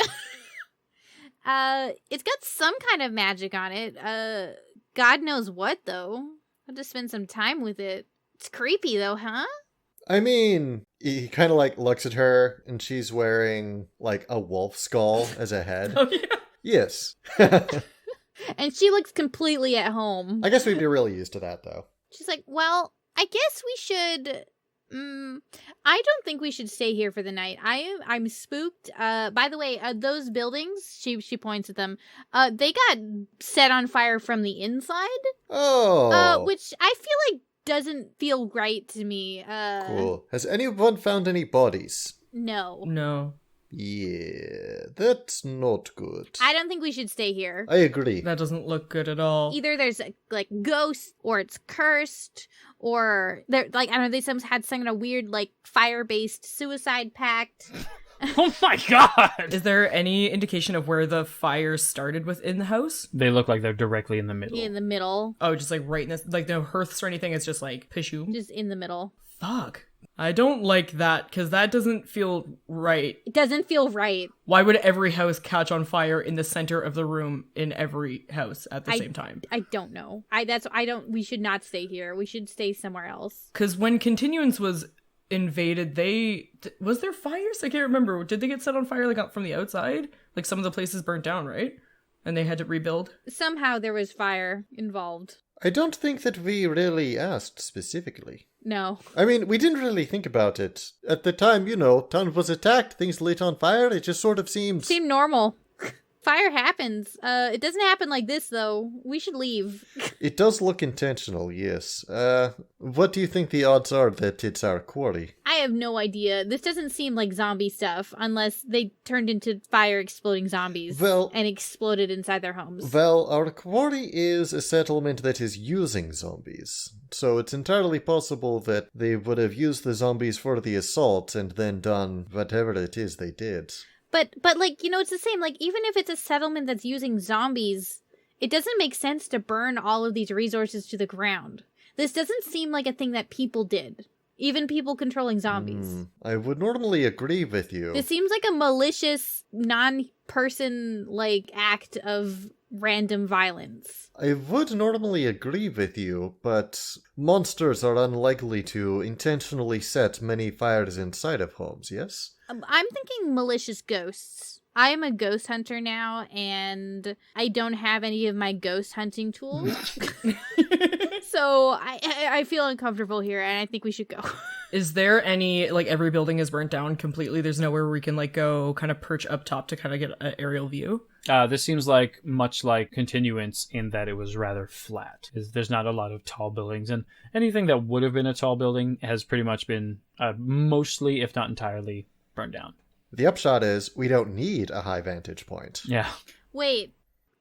It's got some kind of magic on it. God knows what, though. I'll have to spend some time with it. It's creepy, though, huh? I mean, he kind of like looks at her and she's wearing like a wolf skull as a head. Oh, yeah. Yes. And she looks completely at home. I guess we'd be really used to that, though. She's like, well, I guess we should... I don't think we should stay here for the night. I'm spooked. By the way, those buildings, she points at them, they got set on fire from the inside. Oh. Which I feel like doesn't feel right to me. Cool. Has anyone found any bodies? No. No. Yeah, that's not good. I don't think we should stay here. I agree. That doesn't look good at all. Either there's like ghosts, or it's cursed, or they're like, I don't know, they sometimes had some kind of weird like fire-based suicide pact. Oh my god! Is there any indication of where the fire started within the house? They look like they're directly in the middle. In the middle. Oh, just like right in this, like no hearths or anything. It's just like pishu. Just in the middle. Fuck. I don't like that because that doesn't feel right. It doesn't feel right. Why would every house catch on fire in the center of the room in every house at the same time? I don't know. We should not stay here. We should stay somewhere else. Because when Continuance was invaded, was there fires? I can't remember. Did they get set on fire like up from the outside? Like some of the places burnt down, right? And they had to rebuild? Somehow there was fire involved. I don't think that we really asked specifically. No. I mean, we didn't really think about it. At the time, town was attacked, things lit on fire, it just sort of seemed Normal. Fire happens. It doesn't happen like this, though. We should leave. It does look intentional, yes. What do you think the odds are that it's our quarry? I have no idea. This doesn't seem like zombie stuff, unless they turned into fire-exploding zombies and exploded inside their homes. Well, our quarry is a settlement that is using zombies. So it's entirely possible that they would have used the zombies for the assault and then done whatever it is they did. But like, it's the same. Like, even if it's a settlement that's using zombies, it doesn't make sense to burn all of these resources to the ground. This doesn't seem like a thing that people did. Even people controlling zombies. I would normally agree with you. This seems like a malicious, non-person, act of random violence. I would normally agree with you, but monsters are unlikely to intentionally set many fires inside of homes, yes? I'm thinking malicious ghosts. I am a ghost hunter now, and I don't have any of my ghost hunting tools. So I feel uncomfortable here, and I think we should go. Is there any, every building is burnt down completely? There's nowhere where we can, go kind of perch up top to kind of get an aerial view? This seems like much like Continuance in that it was rather flat. There's not a lot of tall buildings, and anything that would have been a tall building has pretty much been mostly, if not entirely, burned down. The upshot is we don't need a high vantage point. Yeah. Wait,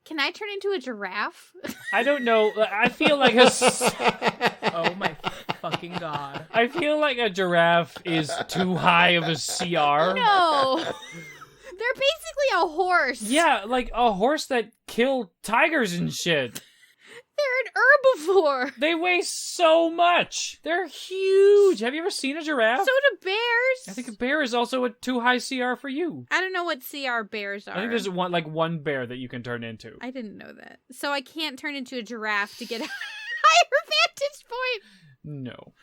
can I turn into a giraffe? I don't know. I feel like Oh my fucking god. I feel like a giraffe is too high of a CR. No! They're basically a horse. Yeah, like a horse that killed tigers and shit. They're an herbivore. They weigh so much. They're huge. Have you ever seen a giraffe? So do bears. I think a bear is also a too high CR for you. I don't know what CR bears are. I think there's one bear that you can turn into. I didn't know that. So I can't turn into a giraffe to get a higher vantage point. No.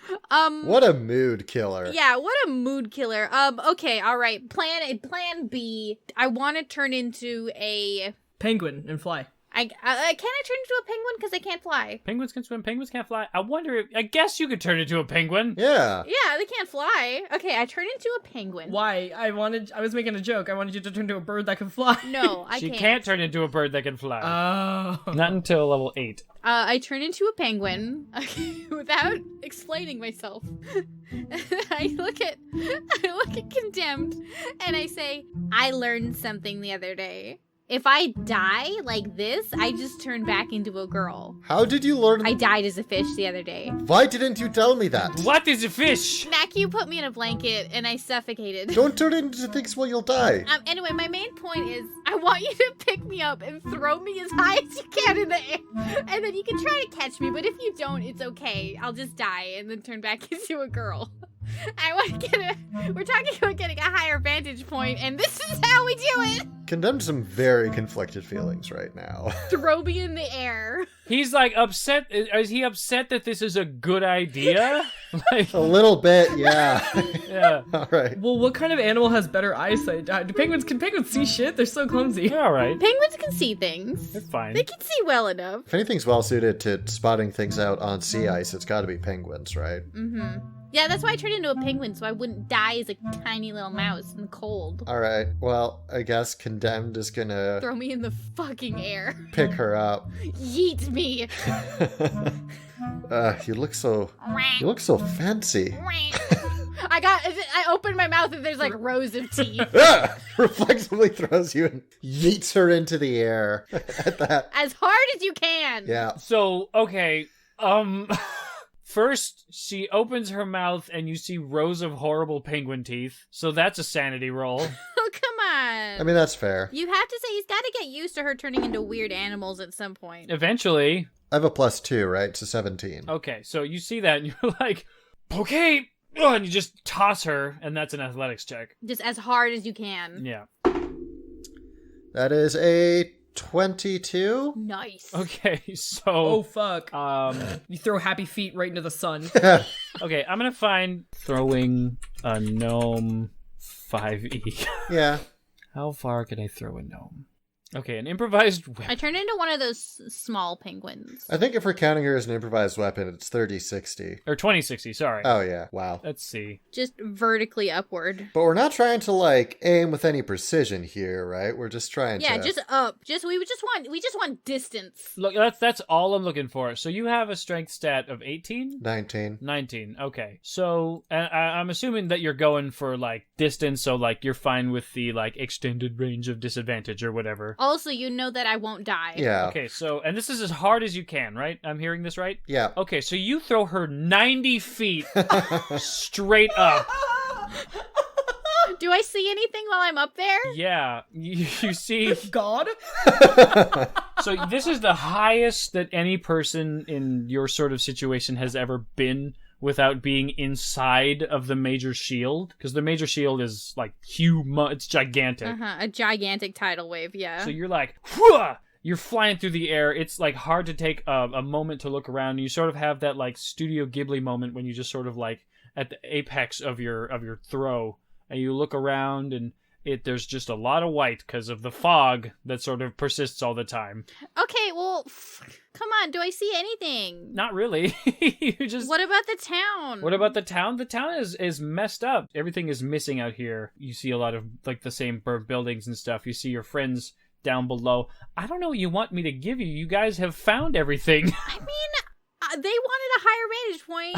What a mood killer. Yeah, what a mood killer. Okay, all right. Plan B. I want to turn into a Penguin and fly. can I turn into a penguin because I can't fly? Penguins can swim, penguins can't fly. I guess you could turn into a penguin. Yeah. Yeah, they can't fly. Okay, I turn into a penguin. Why? I was making a joke. I wanted you to turn into a bird that can fly. No, I She can't. can't turn into a bird that can fly. Oh. Not until level 8. I turn into a penguin without explaining myself. I look at Condemned and I say, I learned something the other day. If I die like this, I just turn back into a girl. How did you learn? I died as a fish the other day. Why didn't you tell me that? What is a fish? Mac, you put me in a blanket and I suffocated. Don't turn it into things while you'll die. Anyway, my main point is I want you to pick me up and throw me as high as you can in the air. And then you can try to catch me, but if you don't, it's okay. I'll just die and then turn back into a girl. I want to we're talking about getting a higher vantage point, and this is how we do it. Condemned some very conflicted feelings right now. Throw me in the air. He's upset. Is he upset that this is a good idea? A little bit, yeah. Yeah. All right. Well, what kind of animal has better eyesight? Can penguins see shit? They're so clumsy. You're all right. Penguins can see things. They're fine. They can see well enough. If anything's well suited to spotting things out on sea ice, it's got to be penguins, right? Mm-hmm. Yeah, that's why I turned into a penguin, so I wouldn't die as a tiny little mouse in the cold. All right. Well, I guess Condemned is gonna Throw me in the fucking air. pick her up. Yeet me. You look so fancy. I open my mouth and there's rows of teeth. Reflexively throws you and yeets her into the air at that. As hard as you can. Yeah. So, okay. First, she opens her mouth and you see rows of horrible penguin teeth. So that's a sanity roll. Oh, come on. I mean, that's fair. You have to say he's got to get used to her turning into weird animals at some point. Eventually. I have a +2, right? So 17. Okay, so you see that and you're like, okay. Oh, and you just toss her, and that's an athletics check. Just as hard as you can. Yeah. That is a 22. Nice. Okay, so... Oh, fuck. You throw Happy Feet right into the sun. Okay, I'm gonna find throwing a gnome 5e. Yeah. How far can I throw a gnome? Okay, an improvised weapon. I turned into one of those small penguins. I think if we're counting her as an improvised weapon, it's 30-60. Or 2060, sorry. Oh, yeah. Wow. Let's see. Just vertically upward. But we're not trying to, aim with any precision here, right? We're just trying to... Yeah, just up. We just want distance. Look, that's all I'm looking for. So you have a strength stat of 18? 19. 19, okay. So, I'm assuming that you're going for, distance, so, you're fine with the, extended range of disadvantage or whatever. Also, you know that I won't die. Yeah. Okay, so, and this is as hard as you can, right? I'm hearing this right? Yeah. Okay, so you throw her 90 feet straight up. Do I see anything while I'm up there? Yeah, you see... God? So this is the highest that any person in your sort of situation has ever been without being inside of the major shield, because the major shield is like huge, it's gigantic. A gigantic tidal wave, yeah. So you're like, whoa! You're flying through the air. It's like hard to take a moment to look around. You sort of have that like Studio Ghibli moment when you just sort of like at the apex of your throw, and you look around, and there's just a lot of white because of the fog that sort of persists all the time. Okay, well, come on. Do I see anything? Not really. You just. What about the town? What about the town? The town is messed up. Everything is missing out here. You see a lot of like the same burnt buildings and stuff. You see your friends down below. I don't know what you want me to give you. You guys have found everything. I mean, they wanted a higher vantage point.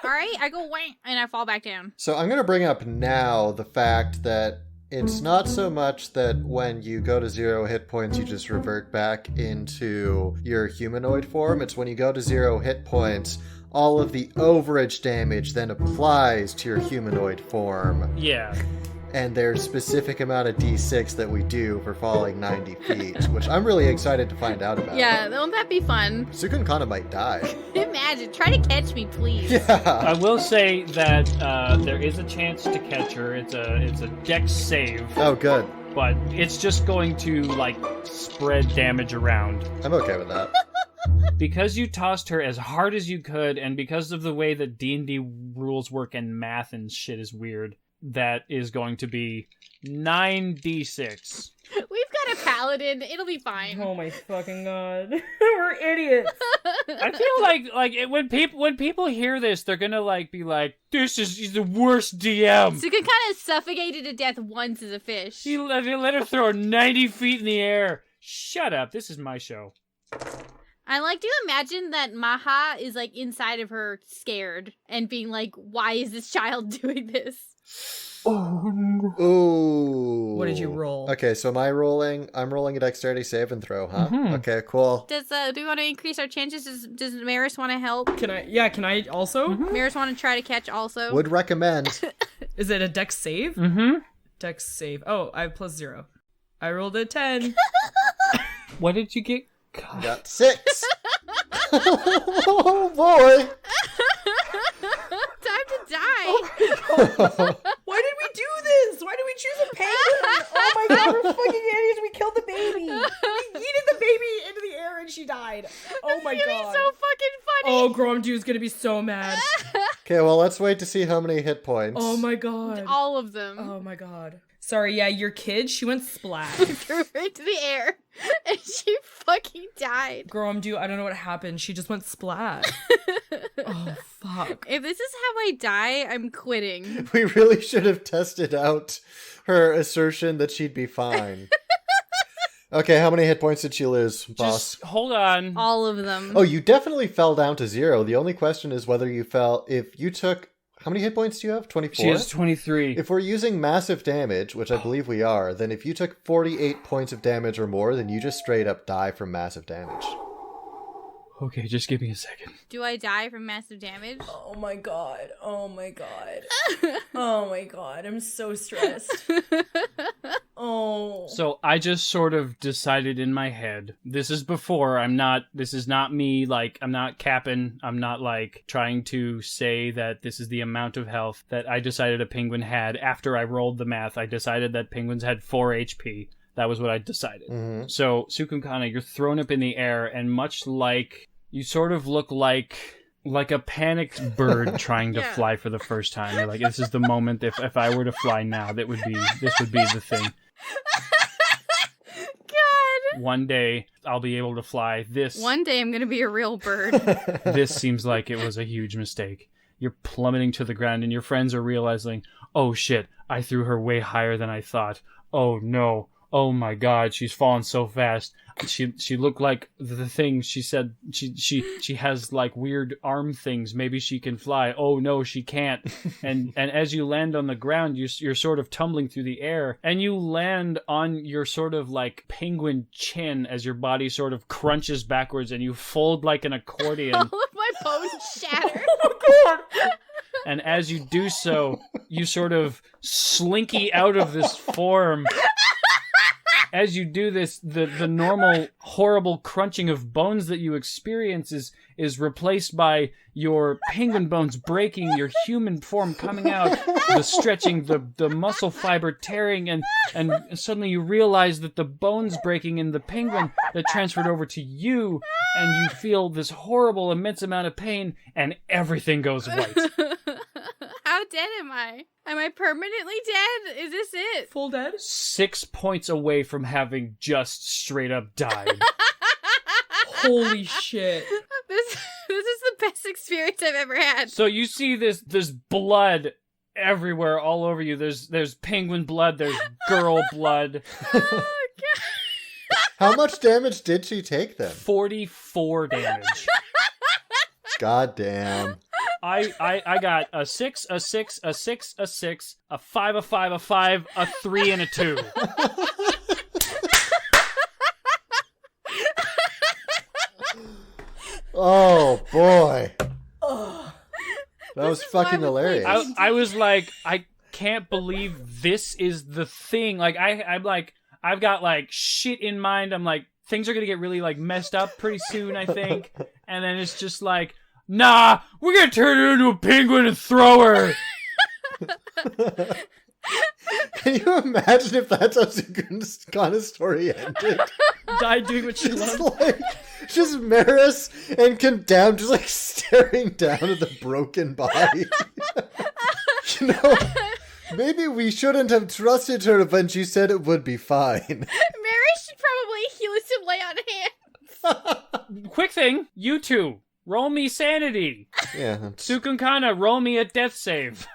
All right, I go wham, and I fall back down. So I'm going to bring up now the fact that it's not so much that when you go to 0 hit points, you just revert back into your humanoid form. It's when you go to 0 hit points, all of the overage damage then applies to your humanoid form. Yeah. And there's a specific amount of d6 that we do for falling 90 feet, which I'm really excited to find out about. Yeah, won't that be fun? Cukunkana might die. Imagine. Try to catch me, please. Yeah. I will say that there is a chance to catch her. It's a dex save. Oh, good. But it's just going to, like, spread damage around. I'm okay with that. Because you tossed her as hard as you could, and because of the way that D&D rules work and math and shit is weird, that is going to be 9d6. We've got a paladin. It'll be fine. Oh my fucking god. We're idiots. I feel like when people hear this, they're gonna like be like, "This is the worst DM." So you can kind of suffocated to death once as a fish. He let her throw 90 feet in the air. Shut up. This is my show. I like to imagine that Maha is like inside of her scared and being like, why is this child doing this? Ooh. What did you roll? Okay, so I'm rolling a dexterity save and throw, huh? Mm-hmm. Okay, cool. Do we want to increase our chances? Does Meris want to help? Can I also? Mm-hmm. Meris want to try to catch also? Would recommend. Is it a dex save? Mm-hmm. Dex save. Oh, I have +0. I rolled a 10. What did you get? Got 6. Oh boy. Time to die. Why did we do this? Why did we choose a penguin? Oh my god, we're fucking idiots. We killed the baby. We yeeted the baby into the air and she died. Oh my It's god. gonna be so fucking funny. Oh, Gromdu's gonna be so mad. Okay, well, let's wait to see how many hit points. Oh my god. All of them. Oh my god. Sorry, yeah, your kid, she went splat. Threw her into the air and she fucking died. Gromdu, I don't know what happened. She just went splat. Oh, fuck. If this is how I die, I'm quitting. We really should have tested out her assertion that she'd be fine. Okay, how many hit points did she lose, boss? Just hold on. All of them. Oh, you definitely fell down to 0. The only question is whether you fell if you took... How many hit points do you have? 24? She has 23. If we're using massive damage, which I believe we are, then if you took 48 points of damage or more, then you just straight up die from massive damage. Okay, just give me a second. Do I die from massive damage? Oh my god. Oh my god. Oh my god. I'm so stressed. Oh. So I just sort of decided in my head, this is not me, like, I'm not capping, I'm not, like, trying to say that this is the amount of health that I decided a penguin had. After I rolled the math, I decided that penguins had 4 HP. That was what I decided. Mm-hmm. So, Cukunkana, you're thrown up in the air, and much like, you sort of look like a panicked bird trying to Yeah. fly for the first time. You're like, this is the moment, if I were to fly now, this would be the thing. God. One day I'll be able to fly. One day I'm gonna be a real bird. This seems like it was a huge mistake. You're plummeting to the ground and your friends are realizing, oh shit, I threw her way higher than I thought. Oh no. Oh my god, she's fallen so fast. She looked like the thing she said. She has like weird arm things. Maybe she can fly. Oh no, she can't. And as you land on the ground, you're sort of tumbling through the air, and you land on your sort of like penguin chin as your body sort of crunches backwards, and you fold like an accordion. All of my bones shatter. And as you do so, you sort of slinky out of this form. as you do this, the normal horrible crunching of bones that you experience is replaced by your penguin bones breaking, your human form coming out, the stretching, the muscle fiber tearing, and suddenly you realize that the bones breaking in the penguin that transferred over to you, and you feel this horrible, immense amount of pain, and everything goes white. How dead am I? Am I permanently dead? Is this it? Full dead? 6 points away from having just straight up died. Holy shit. This is the best experience I've ever had. So you see this blood everywhere, all over you. There's penguin blood. There's girl blood. Oh, God. How much damage did she take then? 44 damage. God damn. I got a 6, a 6, a 6, a 6, a 5, a 5, a 5, a 3, and a 2. Oh boy. That was fucking hilarious. I was like, I can't believe this is the thing. Like I'm like, I've got like shit in mind. I'm like, things are gonna get really like messed up pretty soon, I think. And then it's just like, nah, we're gonna turn her into a penguin and throw her. Can you imagine if that's how Cukunkana's story ended? Died doing what she It's loved. like, just Meris and Condemned just like staring down at the broken body. You know, maybe we shouldn't have trusted her when she said it would be fine. Mary should probably heal some lay on hands. Quick thing, you two, roll me sanity. Yeah. Cukunkana, roll me a death save.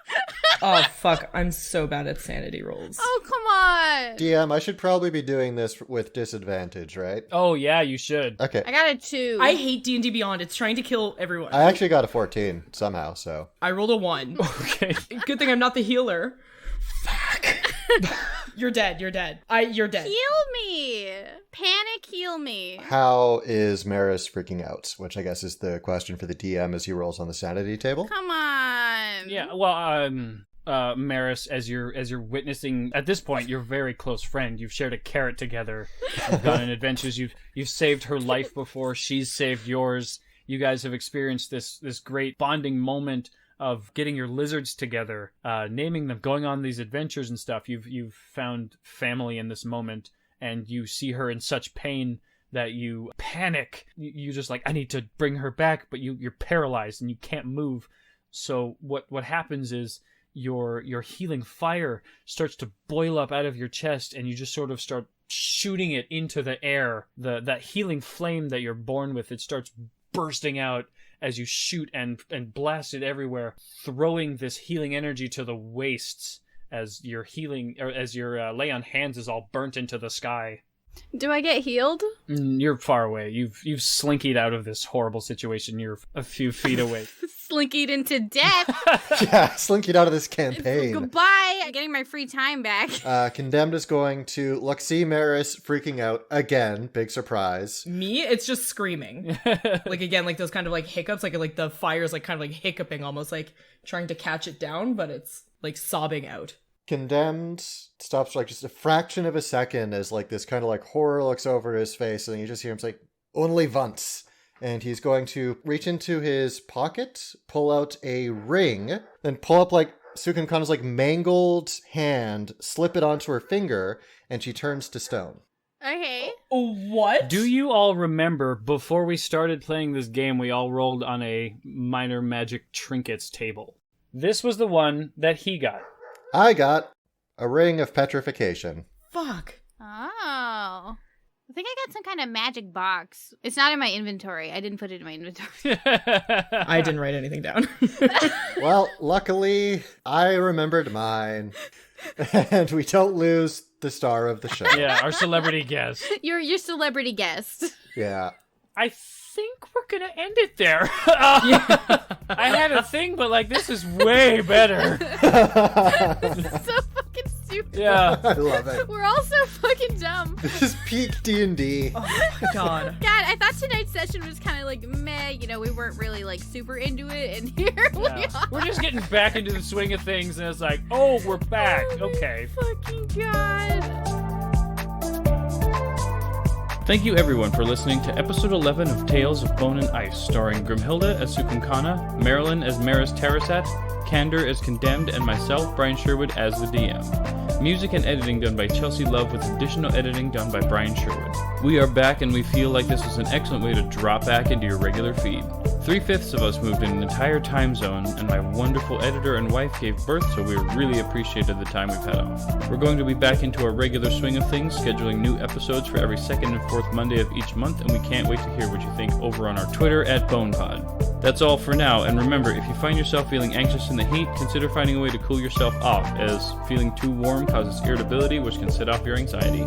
Oh, fuck. I'm so bad at sanity rolls. Oh, come on. DM, I should probably be doing this with disadvantage, right? Oh yeah, you should. Okay. I got a 2. I hate D&D Beyond. It's trying to kill everyone. I actually got a 14 somehow, so. I rolled a 1. Okay. Good thing I'm not the healer. Fuck. You're dead. You're dead. You're dead. Heal me. Panic heal me. How is Meris freaking out? Which I guess is the question for the DM as he rolls on the sanity table. Come on. Yeah, well, Meris, as you're witnessing at this point, your very close friend. You've shared a carrot together. You've gone on adventures. You've saved her life before. She's saved yours. You guys have experienced this great bonding moment of getting your lizards together, naming them, going on these adventures and stuff. You've found family in this moment, and you see her in such pain that you panic. You just like, I need to bring her back, but you're paralyzed and you can't move. So what happens is your healing fire starts to boil up out of your chest, and you just sort of start shooting it into the air. That healing flame that you're born with, it starts bursting out as you shoot and blast it everywhere, throwing this healing energy to the wastes as your healing, or as your lay on hands is all burnt into the sky. Do I get healed? You're far away. You've slinkied out of this horrible situation. You're a few feet away. Slinkied into death. Yeah, slinkied out of this campaign. Goodbye. I'm getting my free time back. Condemned is going to look, see Meris freaking out again. Big surprise. Me, it's just screaming. Like, again, like those kind of like hiccups, like the fire's like kind of like hiccuping, almost like trying to catch it down, but it's like sobbing out. Condemned stops for like just a fraction of a second as like this kind of like horror looks over his face, and then you just hear him say, "Only once." And he's going to reach into his pocket, pull out a ring, then pull up like Cukunkana's like mangled hand, slip it onto her finger, and she turns to stone. Okay. What? Do you all remember, before we started playing this game, we all rolled on a minor magic trinkets table? This was the one that he got. I got a ring of petrification. Fuck. Oh. I think I got some kind of magic box. It's not in my inventory. I didn't put it in my inventory. I didn't write anything down. Well, luckily, I remembered mine. And we don't lose the star of the show. Yeah, our celebrity guest. Your celebrity guest. Yeah. I think we're gonna end it there. I had a thing, but like, this is way better. This is so fucking stupid. Yeah. I love it. We're all so fucking dumb. This is peak D&D. Oh my god. God, I thought tonight's session was kind of like meh. You know, we weren't really like super into it, and here we Yeah. are. We're just getting back into the swing of things, and it's like, oh, we're back. Oh my Okay. fucking god. Thank you everyone for listening to episode 11 of Tales of Bone and Ice, starring Grimhilde as Cukunkana, Marilyn as Meris Terrasat, Candor as Condemned, and myself, Brian Sherwood, as the DM. Music and editing done by Chelsea Love, with additional editing done by Brian Sherwood. We are back, and we feel like this was an excellent way to drop back into your regular feed. 3/5 of us moved in an entire time zone, and my wonderful editor and wife gave birth, so we really appreciated the time we've had off. We're going to be back into our regular swing of things, scheduling new episodes for every second and fourth Monday of each month, and we can't wait to hear what you think over on our Twitter at BonePod. That's all for now, and remember, if you find yourself feeling anxious in the heat, consider finding a way to cool yourself off, as feeling too warm causes irritability, which can set off your anxiety.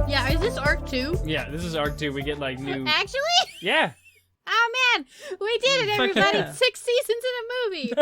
Yeah, is this arc 2? Yeah, this is arc 2. We get like new... Actually? Yeah. Oh man, we did it, everybody! yeah. 6 seasons in a movie.